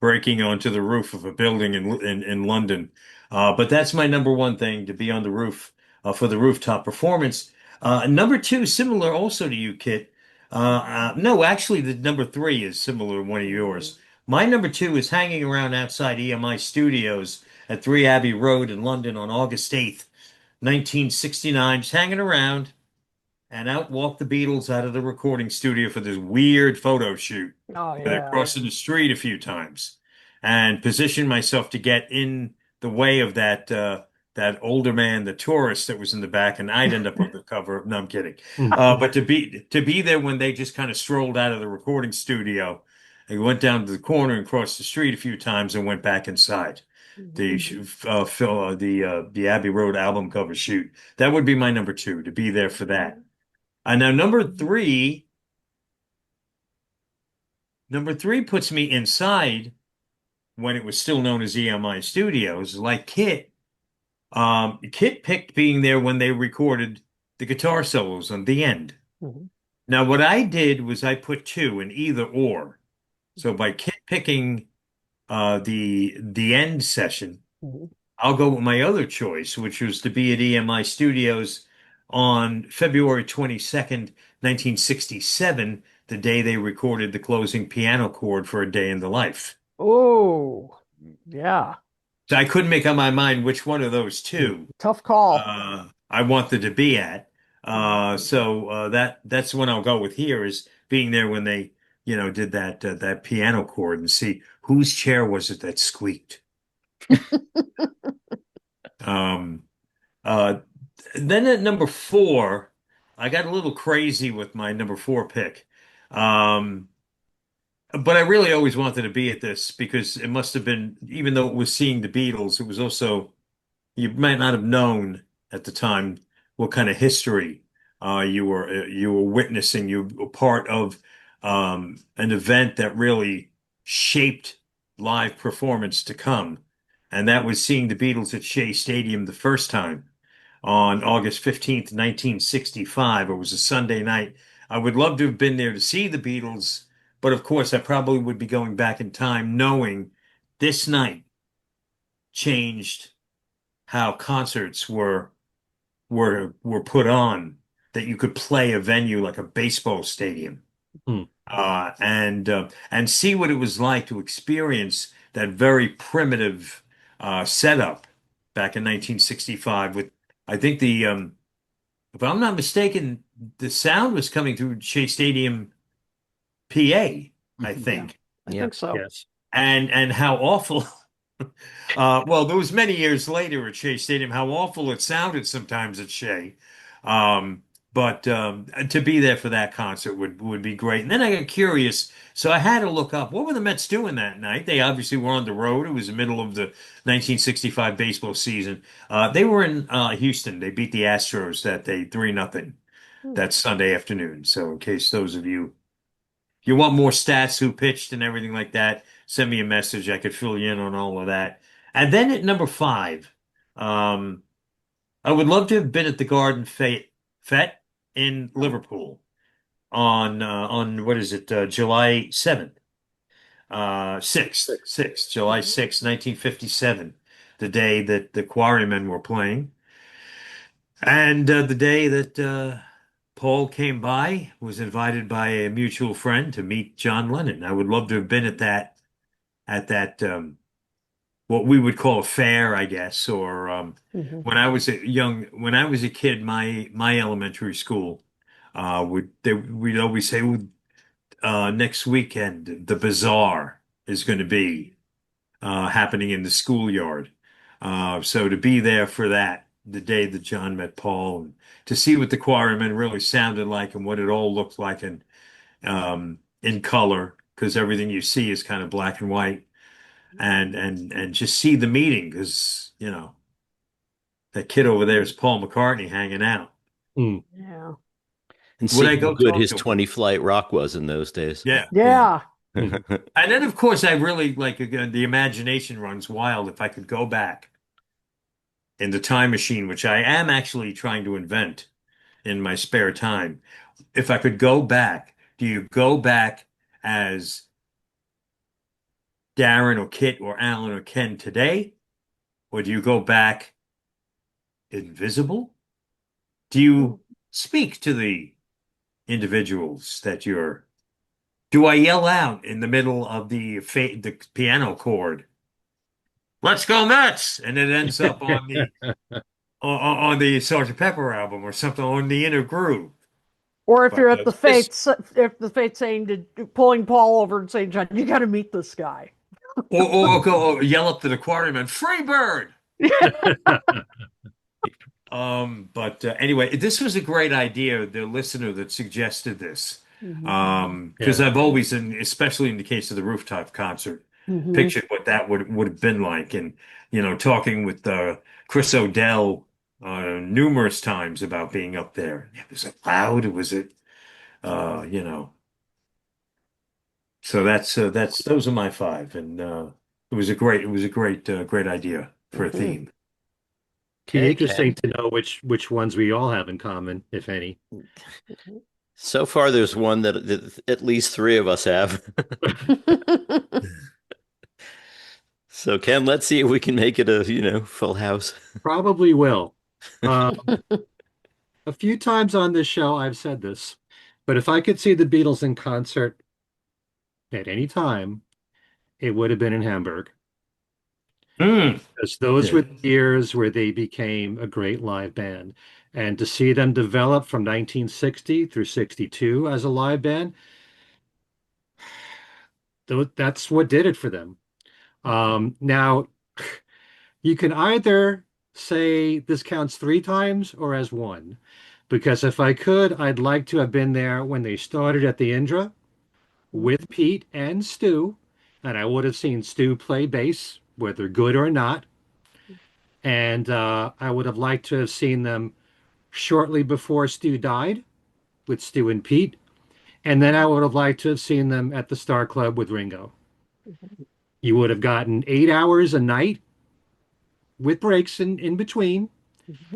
breaking onto the roof of a building in London. But that's my number one thing, to be on the roof for the rooftop performance. Number two, similar also to you, Kit. No, actually, the number three is similar to one of yours. My number two is hanging around outside EMI Studios at 3 Abbey Road in London on August 8th, 1969, just hanging around, and out walked the Beatles out of the recording studio for this weird photo shoot Oh where they're yeah. crossing the street a few times, and positioned myself to get in the way of that older man, the tourist that was in the back, and I'd end up on the cover. No, I'm kidding. But to be there when they just kind of strolled out of the recording studio, they went down to the corner and crossed the street a few times and went back inside the the Abbey Road album cover shoot. That would be my number two, to be there for that. And now number three puts me inside when it was still known as EMI Studios, like Kit. Kit picked being there when they recorded the guitar solos on the end. Mhm. Now, what I did was I put two in either or. So by Kit picking the end session, Mhm. I'll go with my other choice, which was to be at EMI Studios on February 22nd, 1967, the day they recorded the closing piano chord for A Day in the Life. Oh, yeah. So I couldn't make up my mind which one of those two Tough call. I wanted to be at. Mhm. So that's when I'll go with here, is being there when they, did that piano chord, and see whose chair was it that squeaked. Um, uh, then at number four, I got a little crazy with my number four pick. Um, but I really always wanted to be at this because it must have been, even though it was seeing the Beatles, it was also, you might not have known at the time what kind of history you were witnessing. You were part of an event that really shaped live performance to come, and that was seeing the Beatles at Shea Stadium the first time on August 15th, 1965. It was a Sunday night. I would love to have been there to see the Beatles, but of course, I probably would be going back in time knowing this night changed how concerts were put on, that you could play a venue like a baseball stadium, Hmm. and see what it was like to experience that very primitive setup back in 1965 with, I think, if I'm not mistaken, the sound was coming through Shea Stadium, PA, I Yeah, think, I Yeah. think so. Yes. and how awful. Well, there was many years later at Shea Stadium how awful it sounded sometimes at Shea. Um, but to be there for that concert would be great. And then I got curious, so I had to look up what were the Mets doing that night. They obviously were on the road. It was the middle of the 1965 baseball season. They were in Houston. They beat the Astros that day 3-0 Hmm. that Sunday afternoon. So in case those of you, if you want more stats, who pitched and everything like that, send me a message. I could fill you in on all of that. And then at number five, um, I would love to have been at the Garden Fete in Oh. Liverpool on what is it, July 7th, 6th, July Mhm. 6th, 1957, the day that the Quarrymen were playing, and the day that Paul came by, was invited by a mutual friend to meet John Lennon. I would love to have been at that what we would call a fair, I guess, or Mhm. when I was a kid, my elementary school we'd always say, next weekend the bazaar is going to be happening in the schoolyard. So to be there for that, the day that John met Paul, and to see what the choirmen really sounded like and what it all looked like in color, because everything you see is kind of black and white, and just see the meeting, because that kid over there is Paul McCartney hanging out. Mm. Yeah. And Would see I how go good talk his to him? 20 flight rock was in those days. Yeah, yeah. Yeah. Mm. And then, of course, I really like, again, the imagination runs wild. If I could go back in the time machine, which I am actually trying to invent in my spare time, if I could go back, do you go back as Darren or Kit or Alan or Ken today? Or do you go back invisible? Do you speak to the individuals that you're? Do I yell out in the middle of the piano chord, "Let's go nuts," and it ends up on the Sergeant Pepper album or something, on the Inner Groove? Or if you're But at the this, Fates, if the Fates saying to pulling Paul over and saying, "John, you got to meet this guy." or go or yell up to the quarterman, "Free bird!" But anyway, this was a great idea. The listener that suggested this, Mhm. because Yeah. I've always, especially in the case of the rooftop concert, Mhm. pictured what that would have been like, and talking with Chris O'Dell numerous times about being up there. Was it loud? Was it, uh, you know? So that's those are my five, and great idea for a Mhm. theme. Be Okay, interesting Ken. to know which ones we all have in common, if any. Mhm. So far, there's one that at least three of us have. So, Ken, let's see if we can make it a full house. Probably will. A few times on this show, I've said this, but if I could see the Beatles in concert at any time, it would have been in Hamburg. Mm. Because those Yeah. were the years where they became a great live band. And to see them develop from 1960 through 62 as a live band, that's what did it for them. Now, you can either say this counts three times or as one, because if I could, I'd like to have been there when they started at the Indra with Pete and Stu, and I would have seen Stu play bass, whether good or not. And I would have liked to have seen them shortly before Stu died with Stu and Pete. And then I would have liked to have seen them at the Star Club with Ringo. You would have gotten 8 hours a night with breaks in between.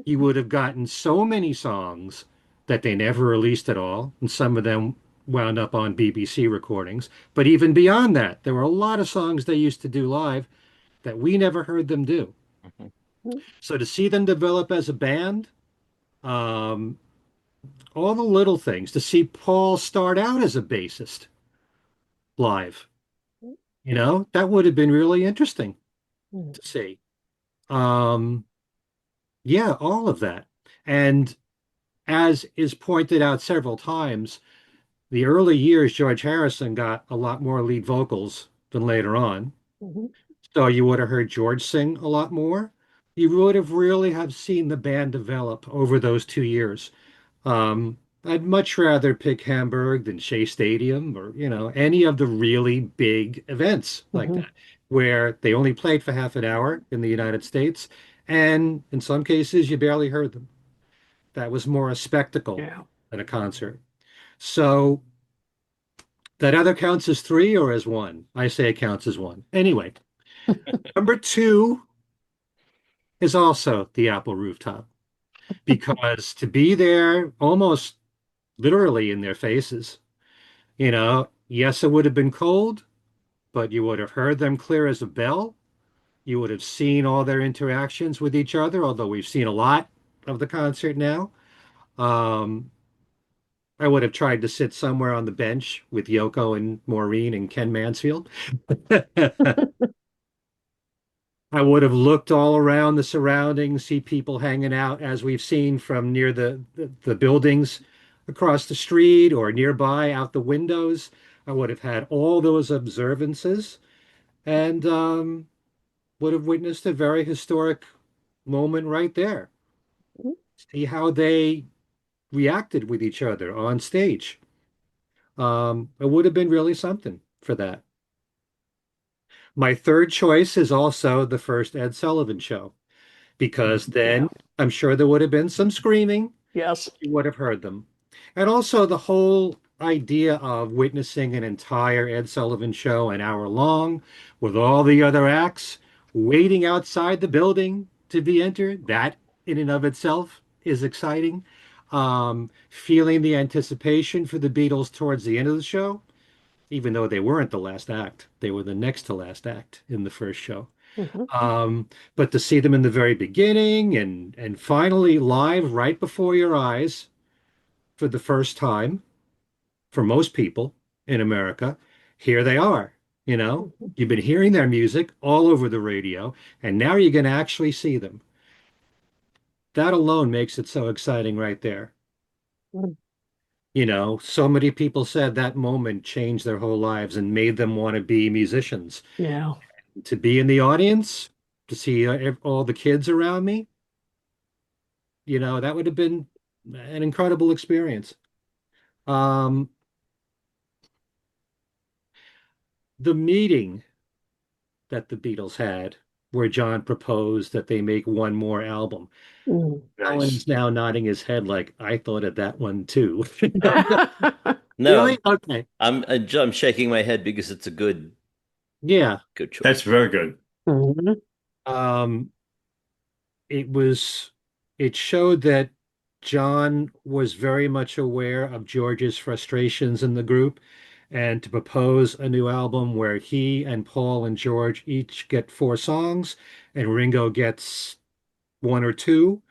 You would have gotten so many songs that they never released at all. And some of them wound up on BBC recordings. But even beyond that, there were a lot of songs they used to do live that we never heard them do. So to see them develop as a band, um, all the little things, to see Paul start out as a bassist live, that would have been really interesting to see. Um, yeah, all of that. And as is pointed out several times, the early years, George Harrison got a lot more lead vocals than later on. Mhm. So you would have heard George sing a lot more. You would have really have seen the band develop over those 2 years. I'd much rather pick Hamburg than Shea Stadium or, any of the really big events like Mhm. that, where they only played for half an hour in the United States. And in some cases, you barely heard them. That was more a spectacle Yeah. than a concert. So that either counts as three or as one. I say it counts as one. Anyway, number two is also the Apple rooftop because to be there almost literally in their faces, yes, it would have been cold, but you would have heard them clear as a bell. You would have seen all their interactions with each other, although we've seen a lot of the concert now. Um, I would have tried to sit somewhere on the bench with Yoko and Maureen and Ken Mansfield. I would have looked all around the surroundings, see people hanging out as we've seen from near the buildings across the street or nearby out the windows. I would have had all those observances and would have witnessed a very historic moment right there. See how they reacted with each other on stage. It would have been really something for that. My third choice is also the first Ed Sullivan show, because Yeah. then I'm sure there would have been some screaming. Yes. You would have heard them. And also the whole idea of witnessing an entire Ed Sullivan show an hour long with all the other acts waiting outside the building to be entered, that in and of itself is exciting. Feeling the anticipation for the Beatles towards the end of the show, even though they weren't the last act, they were the next to last act in the first show. Hmm. But to see them in the very beginning and finally live right before your eyes for the first time for most people in America, here they are. You know, you've been hearing their music all over the radio, and now you're going to actually see them. That alone makes it so exciting right there. You know, so many people said that moment changed their whole lives and made them want to be musicians. Yeah. To be in the audience, to see all the kids around me, that would have been an incredible experience. Um, the meeting that the Beatles had, where John proposed that they make one more album. Mm. Nice. Alan's now nodding his head like, I thought of that one too. No, Really? Okay. I'm shaking my head because it's a Yeah. good choice. That's very good. Mhm. Um, it was, it showed that John was very much aware of George's frustrations in the group, and to propose a new album where he and Paul and George each get four songs and Ringo gets one or two.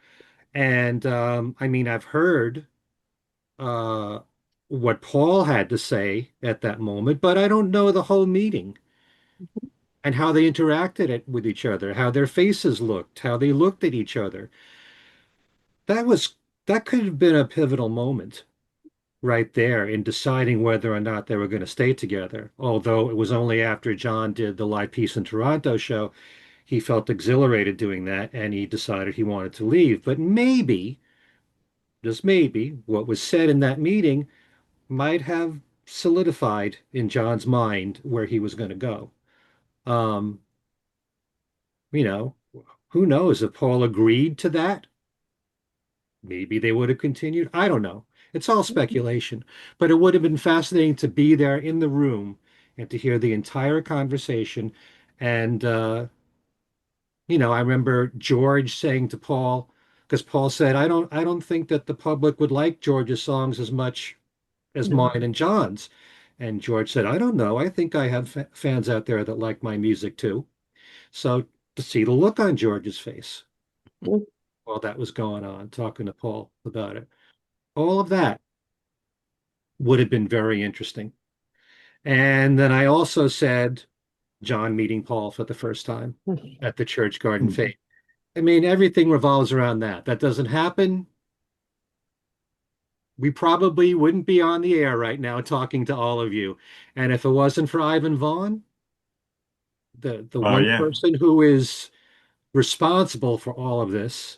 And I mean, I've heard uh, what Paul had to say at that moment, but I don't know the whole meeting and how they interacted with each other, how their faces looked, how they looked at each other. That was that could have been a pivotal moment right there in deciding whether or not they were going to stay together. Although it was only after John did the Live Peace in Toronto show, he felt exhilarated doing that and he decided he wanted to leave. But maybe, just maybe, what was said in that meeting might have solidified in John's mind where he was going to go. Um, you know, who knows if Paul agreed to that? Maybe they would have continued. I don't know. It's all speculation, but it would have been fascinating to be there in the room and to hear the entire conversation. And I remember George saying to Paul, because Paul said, I don't think that the public would like George's songs as much as No. mine and John's. And George said, I don't know. I think I have fans out there that like my music too. So to see the look on George's face while that was going on, talking to Paul about it, all of that would have been very interesting. And then I also said John meeting Paul for the first time at the church garden fete. I mean, everything revolves around that. That doesn't happen. We probably wouldn't be on the air right now talking to all of you. And if it wasn't for Ivan Vaughn, the Oh, one yeah. person who is responsible for all of this,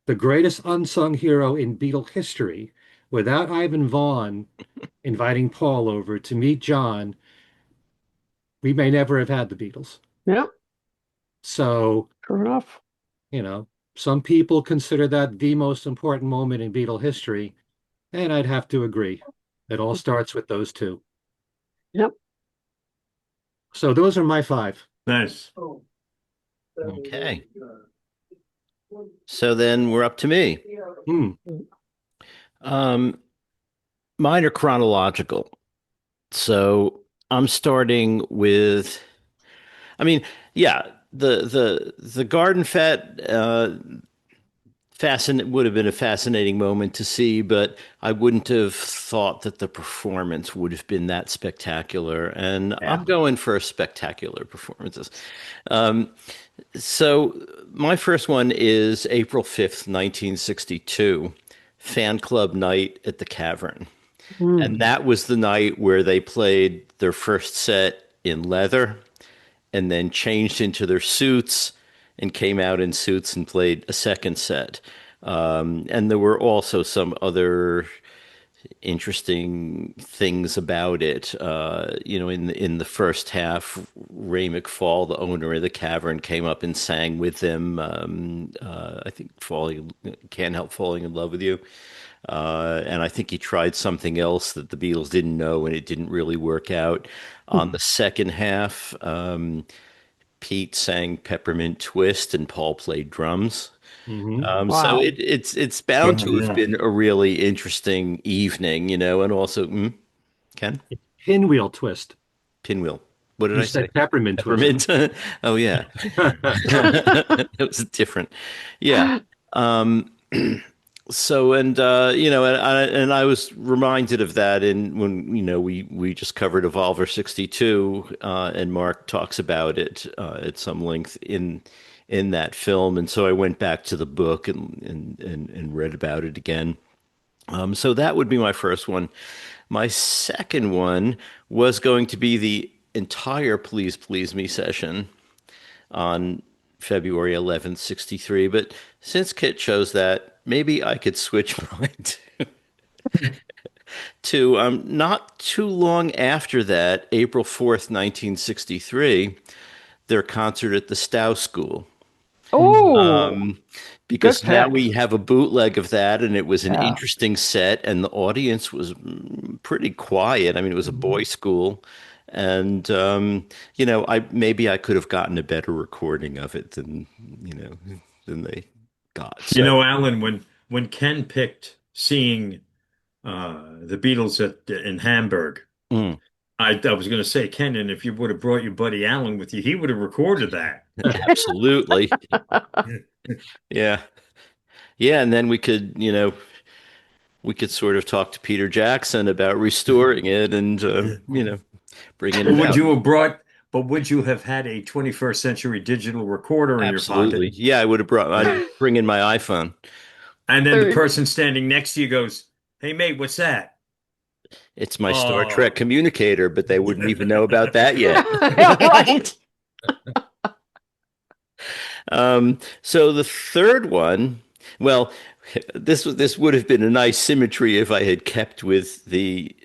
the greatest unsung hero in Beatle history, without Ivan Vaughn inviting Paul over to meet John, we may never have had the Beatles. Yep. So, True enough. you know, some people consider that the most important moment in Beatle history, and I'd have to agree. It all starts with those two. Yep. So those are my five. Nice. Okay. So then we're up to me. Hmm. Um, Mine are chronological. So I'm starting with, I mean, yeah, the Garden Fete, would have been a fascinating moment to see, but I wouldn't have thought that the performance would have been that spectacular. And I'm Yeah. going for spectacular performances. Um, so my first one is April 5th, 1962, fan club night at the Cavern. And Mm. that was the night where they played their first set in leather and then changed into their suits and came out in suits and played a second set. And there were also some other interesting things about it. In the first half, Ray McFall, the owner of the Cavern, came up and sang with them. I think "Falling Can't Help Falling in Love with You," and I think he tried something else that the Beatles didn't know, and it didn't really work out. On the second half, Pete sang "Peppermint Twist" and Paul played drums. Hmm. So Wow. it's bound Yeah, to have yeah. been a really interesting evening, and also Ken, Pinwheel twist. Pinwheel. What did You I say? said peppermint twist. Peppermint. Oh yeah, it was different. Yeah. Um, so and I was reminded of that in when we just covered Evolver 62, and Mark talks about it at some length in that film, and so I went back to the book and read about it again. So that would be my first one. My second one was going to be the entire Please Please Me session on February 11th, 63. But since Kit chose that, maybe I could switch mine to not too long after that, April 4th, 1963, their concert at the Stowe School. Oh, good Because now pick. we have a bootleg of that, and it was an Yeah. interesting set, and the audience was pretty quiet. I mean, it was a Mhm. boys' school, and I could have gotten a better recording of it than they got. You So know, Alan, when Ken picked seeing the Beatles in Hamburg, mm, I was going to say, Ken, and if you would have brought your buddy Alan with you, he would have recorded that. absolutely, yeah, yeah, and then we could sort of talk to Peter Jackson about restoring it and bringing But it would out. you have brought, but would you have had a 21st century digital recorder in your pocket? Absolutely, yeah, I would have brought. I'd bring in my iPhone. And then the There- person standing next to you goes, "Hey, mate, what's that?" It's my Star Trek Oh. communicator, but they wouldn't even know about that yet. Yeah, right. So the third one, well, this would have been a nice symmetry if I had kept with the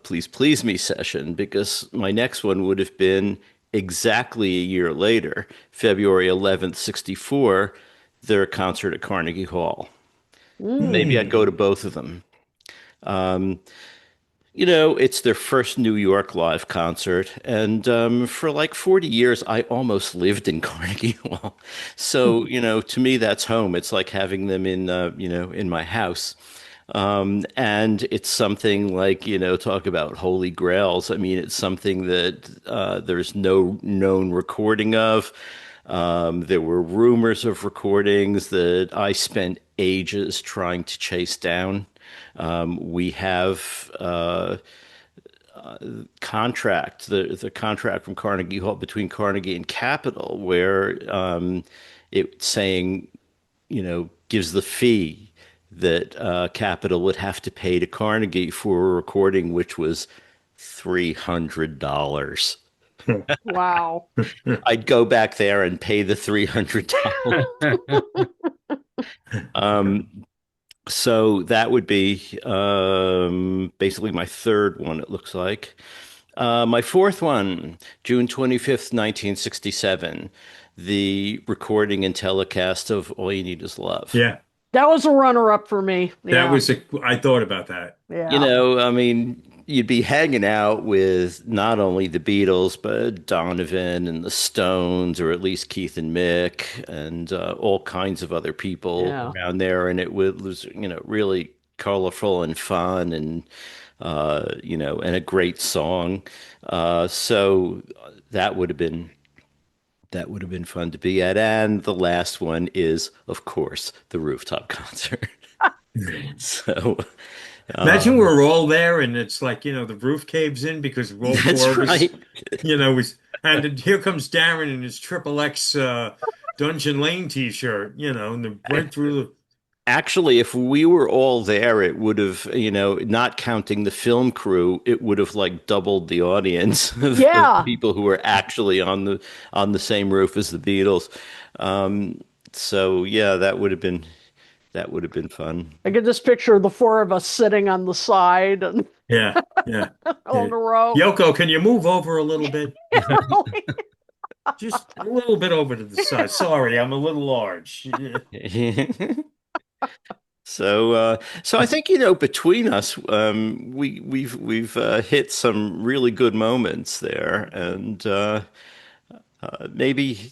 Please Please Me session, because my next one would have been exactly a year later, February 11th, 64, their concert at Carnegie Hall. Maybe I'd Mm. go to Hmm. both of them. Um, it's their first New York live concert. And for like 40 years, I almost lived in Carnegie Hall. So, to me, that's home. It's like having them in my house. And it's something like, talk about holy grails. I mean, it's something that there's no known recording of. There were rumors of recordings that I spent ages trying to chase down. We have the contract from Carnegie Hall between Carnegie and Capitol, where it's saying, gives the fee that Capitol would have to pay to Carnegie for a recording, which was $300. Wow. I'd go back there and pay the $300. Um, so that would be basically my third one, it looks like. My fourth one, June 25th, 1967, the recording and telecast of All You Need Is Love. Yeah, That was a runner-up for me. that Yeah. was I thought about that. Yeah. I mean, you'd be hanging out with not only the Beatles, but Donovan and the Stones, or at least Keith and Mick, and all kinds of other people Yeah. around there. And it was, really colorful and fun and a great song. So that would have been That would have been fun to be at. And the last one is, of course, the rooftop concert. So, Imagine um, we're all there and it's like, the roof caves in because all four that's of us, right. and then here comes Darren in his triple X Dungeon Lane t-shirt, and went through the Actually, if we were all there, it would have, not counting the film crew, it would have like doubled the audience of Yeah, people who were actually on the same roof as the Beatles. Um, so yeah, that would have been fun. I get this picture of the four of us sitting on the side and Yeah, yeah. on Yeah. the row. Yoko, can you move over a little bit? Really? Just a little bit over to the side. Sorry, I'm a little large. So I think between us, we've hit some really good moments there, and maybe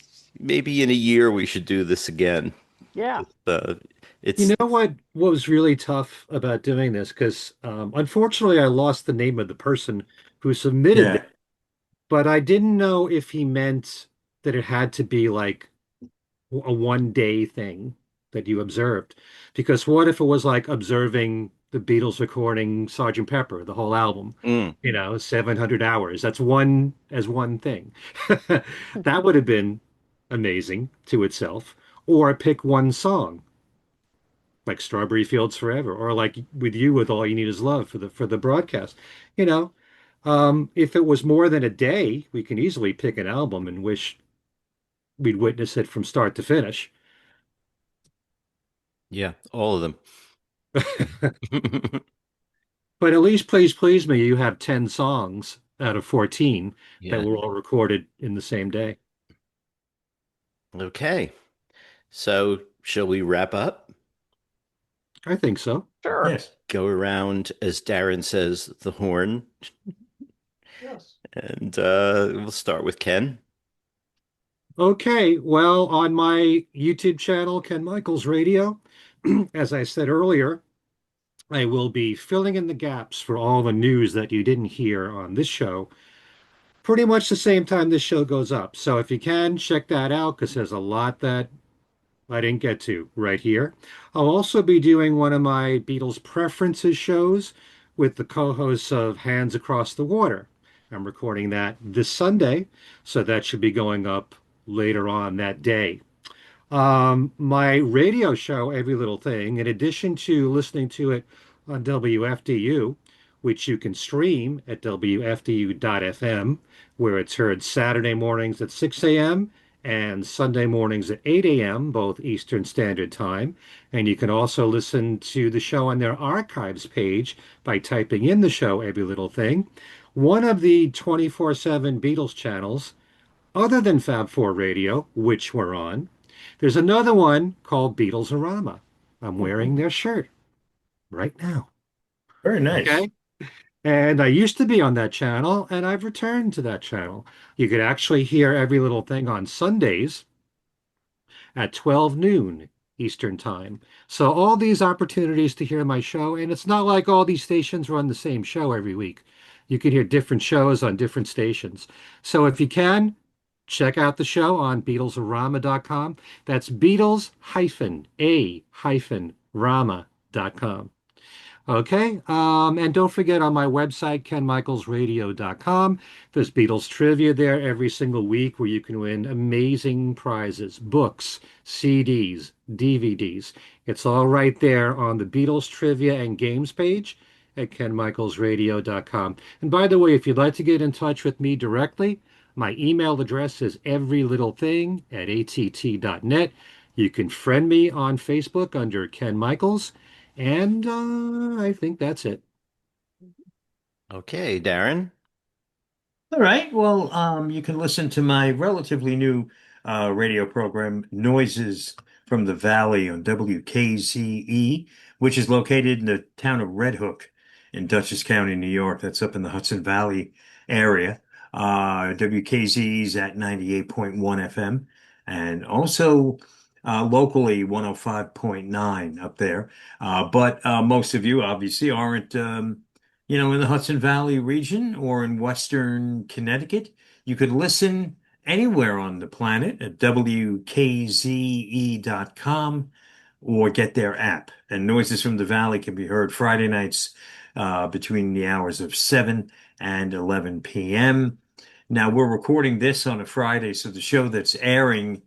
in a year we should do this again. Yeah. Uh, You it's know what was really tough about doing this? Because unfortunately, I lost the name of the person who submitted Yeah. it, but I didn't know if he meant that it had to be like a 1 day thing that you observed. Because what if it was like observing the Beatles recording Sergeant Pepper, the whole album, mm, 700 hours? That's one thing. That would have been amazing to itself. Or pick one song like Strawberry Fields Forever, or like with you with All You Need Is Love for the broadcast. You know, if it was more than a day, we can easily pick an album and wish we'd witness it from start to finish. yeah, all of them. But at least please me, you have 10 songs out of 14 that Yeah. were all recorded in the same day. Okay. So shall we wrap up? I think so. Sure. Yes. Go around, as Darren says, the horn, Yes. and we'll start with Ken. Okay, well, on my YouTube channel, Ken Michaels Radio, as I said earlier, I will be filling in the gaps for all the news that you didn't hear on this show pretty much the same time this show goes up. So if you can, check that out because there's a lot that I didn't get to right here. I'll also be doing one of my Beatles preferences shows with the co-hosts of Hands Across the Water. I'm recording that this Sunday, so that should be going up later on that day. My radio show, Every Little Thing, in addition to listening to it on WFDU, which you can stream at WFDU.FM, where it's heard Saturday mornings at 6 a.m. and Sunday mornings at 8 a.m., both Eastern Standard Time. And you can also listen to the show on their archives page by typing in the show, Every Little Thing. One of the 24/7 Beatles channels, other than Fab 4 Radio, which we're on, there's another one called Beatles-orama. I'm wearing their shirt right now. Very nice. Okay. And I used to be on that channel, and I've returned to that channel. You could actually hear Every Little Thing on Sundays at 12 noon Eastern Time. So all these opportunities to hear my show, and it's not like all these stations run the same show every week. You can hear different shows on different stations. So if you can, check out the show on BeatlesOrama.com. That's Beatles-A-Rama.com. Okay. And don't forget on my website, kenmichaelsradio.com, there's Beatles trivia there every single week where you can win amazing prizes, books, CDs, DVDs. It's all right there on the Beatles trivia and games page at kenmichaelsradio.com. And by the way, if you'd like to get in touch with me directly, my email address is everylittlething@att.net. You can friend me on Facebook under Ken Michaels. And I think that's it. Okay, Darren. All right. Well, you can listen to my relatively new radio program, Noises from the Valley on WKZE, which is located in the town of Red Hook in Dutchess County, New York. That's up in the Hudson Valley area. WKZE is at 98.1 FM and also locally 105.9 up there. But most of you obviously aren't in the Hudson Valley region or in Western Connecticut, you could listen anywhere on the planet at WKZE.com or get their app. And Noises from the Valley can be heard Friday nights between the hours of 7 and 11 p.m. Now, we're recording this on a Friday, so the show that's airing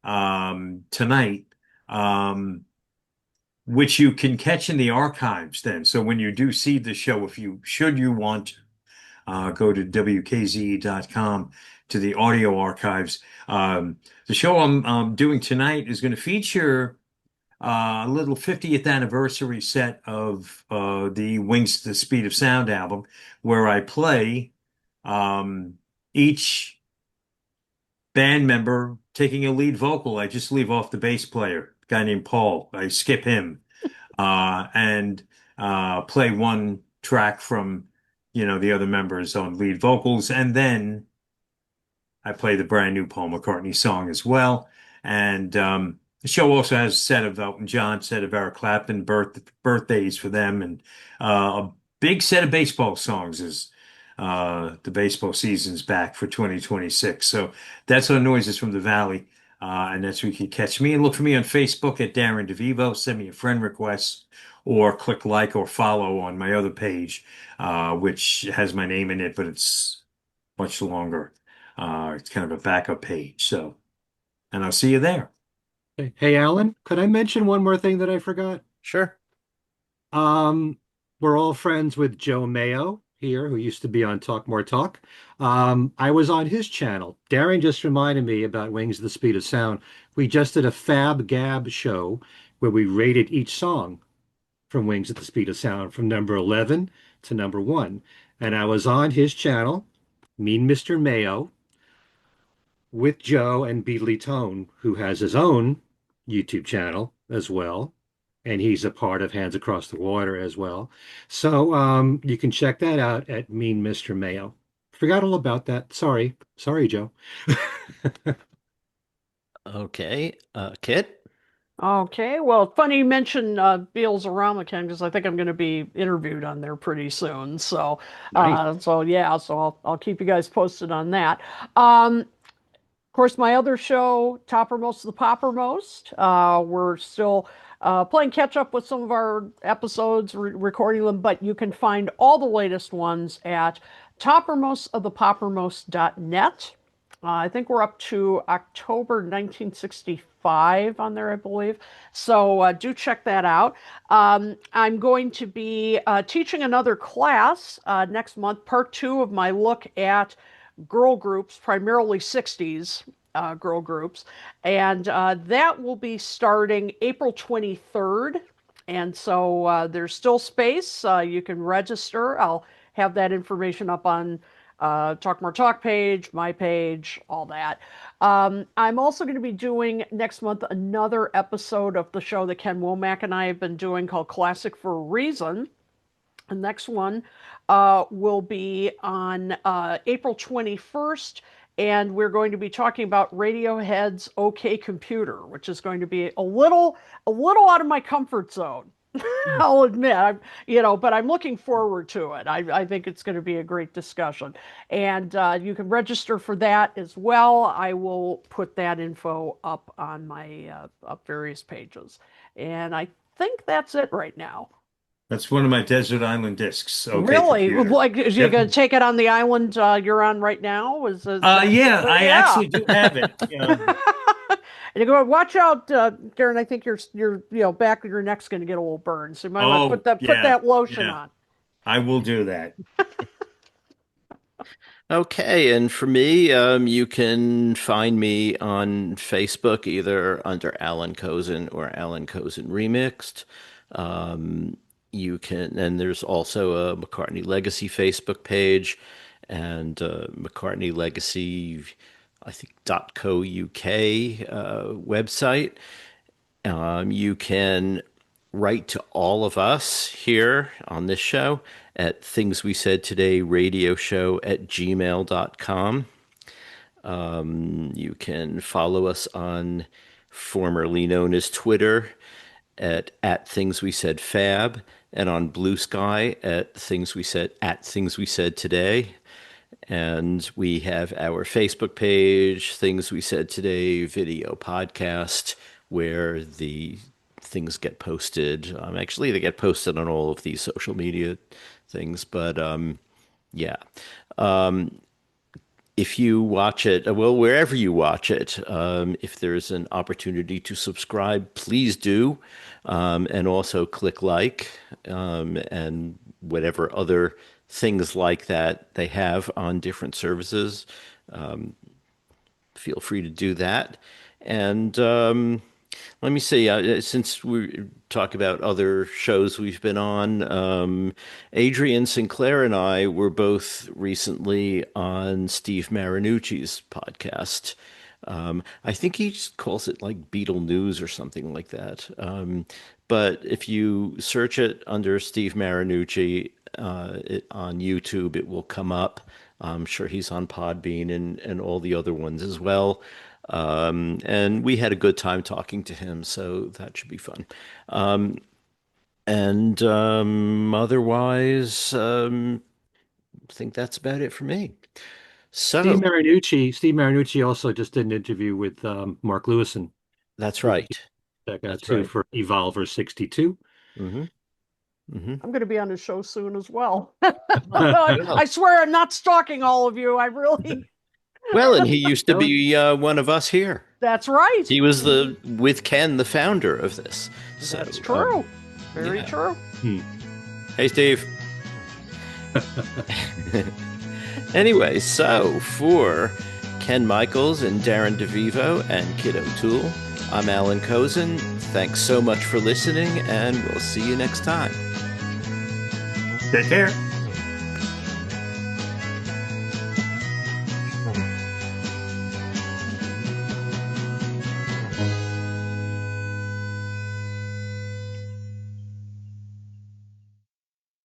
tonight, which you can catch in the archives then. So when you do see the show, if you should you want to, go to WKZE.com to the audio archives. The show I'm doing tonight is going to feature a little 50th anniversary set of the Wings to the Speed of Sound album, where I play each band member taking a lead vocal. I just leave off the bass player, a guy named Paul. I skip him and play one track from, the other members on lead vocals. And then I play the brand new Paul McCartney song as well. And the show also has a set of Elton John, set of Eric Clapton, birthdays for them, and a big set of baseball songs as the baseball season's back for 2026. So that's on Noises from the Valley. And that's where you can catch me. And look for me on Facebook at Darren DeVivo. Send me a friend request or click like or follow on my other page, which has my name in it, but it's much longer. It's kind of a backup page. So, and I'll see you there. Hey, Alan, could I mention one more thing that I forgot? Sure. Um, we're all friends with Joe Mayo here, who used to be on Talk More Talk. I was on his channel. Darren just reminded me about Wings of the Speed of Sound. We just did a Fab Gab show where we rated each song from Wings at the Speed of Sound from number 11 to number 1. And I was on his channel, Mean Mr. Mayo, with Joe and Beatly Tone, who has his own YouTube channel as well. And he's a part of Hands Across the Water as well. So you can check that out at Mean Mr. Mayo. Forgot all about that. Sorry. Sorry, Joe. Okay. Kit? Okay, well, funny you mention Beals Arama, Ken, because I think I'm going to be interviewed on there pretty soon. So, Nice. I'll keep you guys posted on that. Of course, my other show, Toppermost of the Poppermost, we're still playing catch up with some of our episodes, recording them, but you can find all the latest ones at toppermostofthepoppermost.net. I think we're up to October 1965 on there, I believe. So do check that out. I'm going to be teaching another class next month, part 2 of my look at girl groups, primarily 60s girl groups. And that will be starting April 23rd. And so there's still space. You can register. I'll have that information up on Talk More Talk page, my page, all that. I'm also going to be doing next month another episode of the show that Ken Womack and I have been doing called Classic for a Reason. The next one will be on April 21st, and we're going to be talking about Radiohead's OK Computer, which is going to be a little out of my comfort zone. I'll admit, but I'm looking forward to it. I think it's going to be a great discussion. And you can register for that as well. I will put that info up on my up various pages. And I think that's it right now. That's one of my desert island discs. Okay, Really? computer. Like, is you Yep. going to take it on the island you're on right now? Yeah, I Yeah. actually do have it. And you go, watch out, Darren. I think your back of your neck's going to get a little burned, so you might want to Oh, put yeah, that lotion yeah. on. I will do that. Okay, and for me, you can find me on Facebook either under Allan Kozinn or Allan Kozinn Remixed. You can, and there's also a McCartney Legacy Facebook page and McCartney Legacy, I think .co.uk website. You can write to all of us here on this show at Things We Said Today Radio Show at gmail.com. You can follow us on formerly known as Twitter at Things We Said Fab, and on BlueSky at Things We Said Today. And we have our Facebook page, Things We Said Today video podcast, where the things get posted. Actually, they get posted on all of these social media things, but yeah. If you watch it, well, wherever you watch it, if there's an opportunity to subscribe, please do. And also click like, and whatever other things like that they have on different services. Feel free to do that. And let me see, since we talk about other shows we've been on, Adrian Sinclair and I were both recently on Steve Marinucci's podcast. I think he just calls it like Beatle News or something like that. But if you search it under Steve Marinucci on YouTube, it will come up. I'm sure he's on Podbean and all the other ones as well. And we had a good time talking to him, so that should be fun. And otherwise, I think that's about it for me. So Steve Marinucci also just did an interview with Mark Lewison. that's right. Check out That's too right. for Evolver 62. Hmm. Hmm. I'm going to be on the show soon as well. I swear I'm not stalking all of you. I really. Well, and he used to be one of us here. That's right. He was with Ken, the founder of this. So, That's true. Very yeah. true. Hey, Steve. Anyway, so for Ken Michaels and Darren DeVivo and Kid O'Toole, I'm Allan Kozinn. Thanks so much for listening, and we'll see you next time. Take care.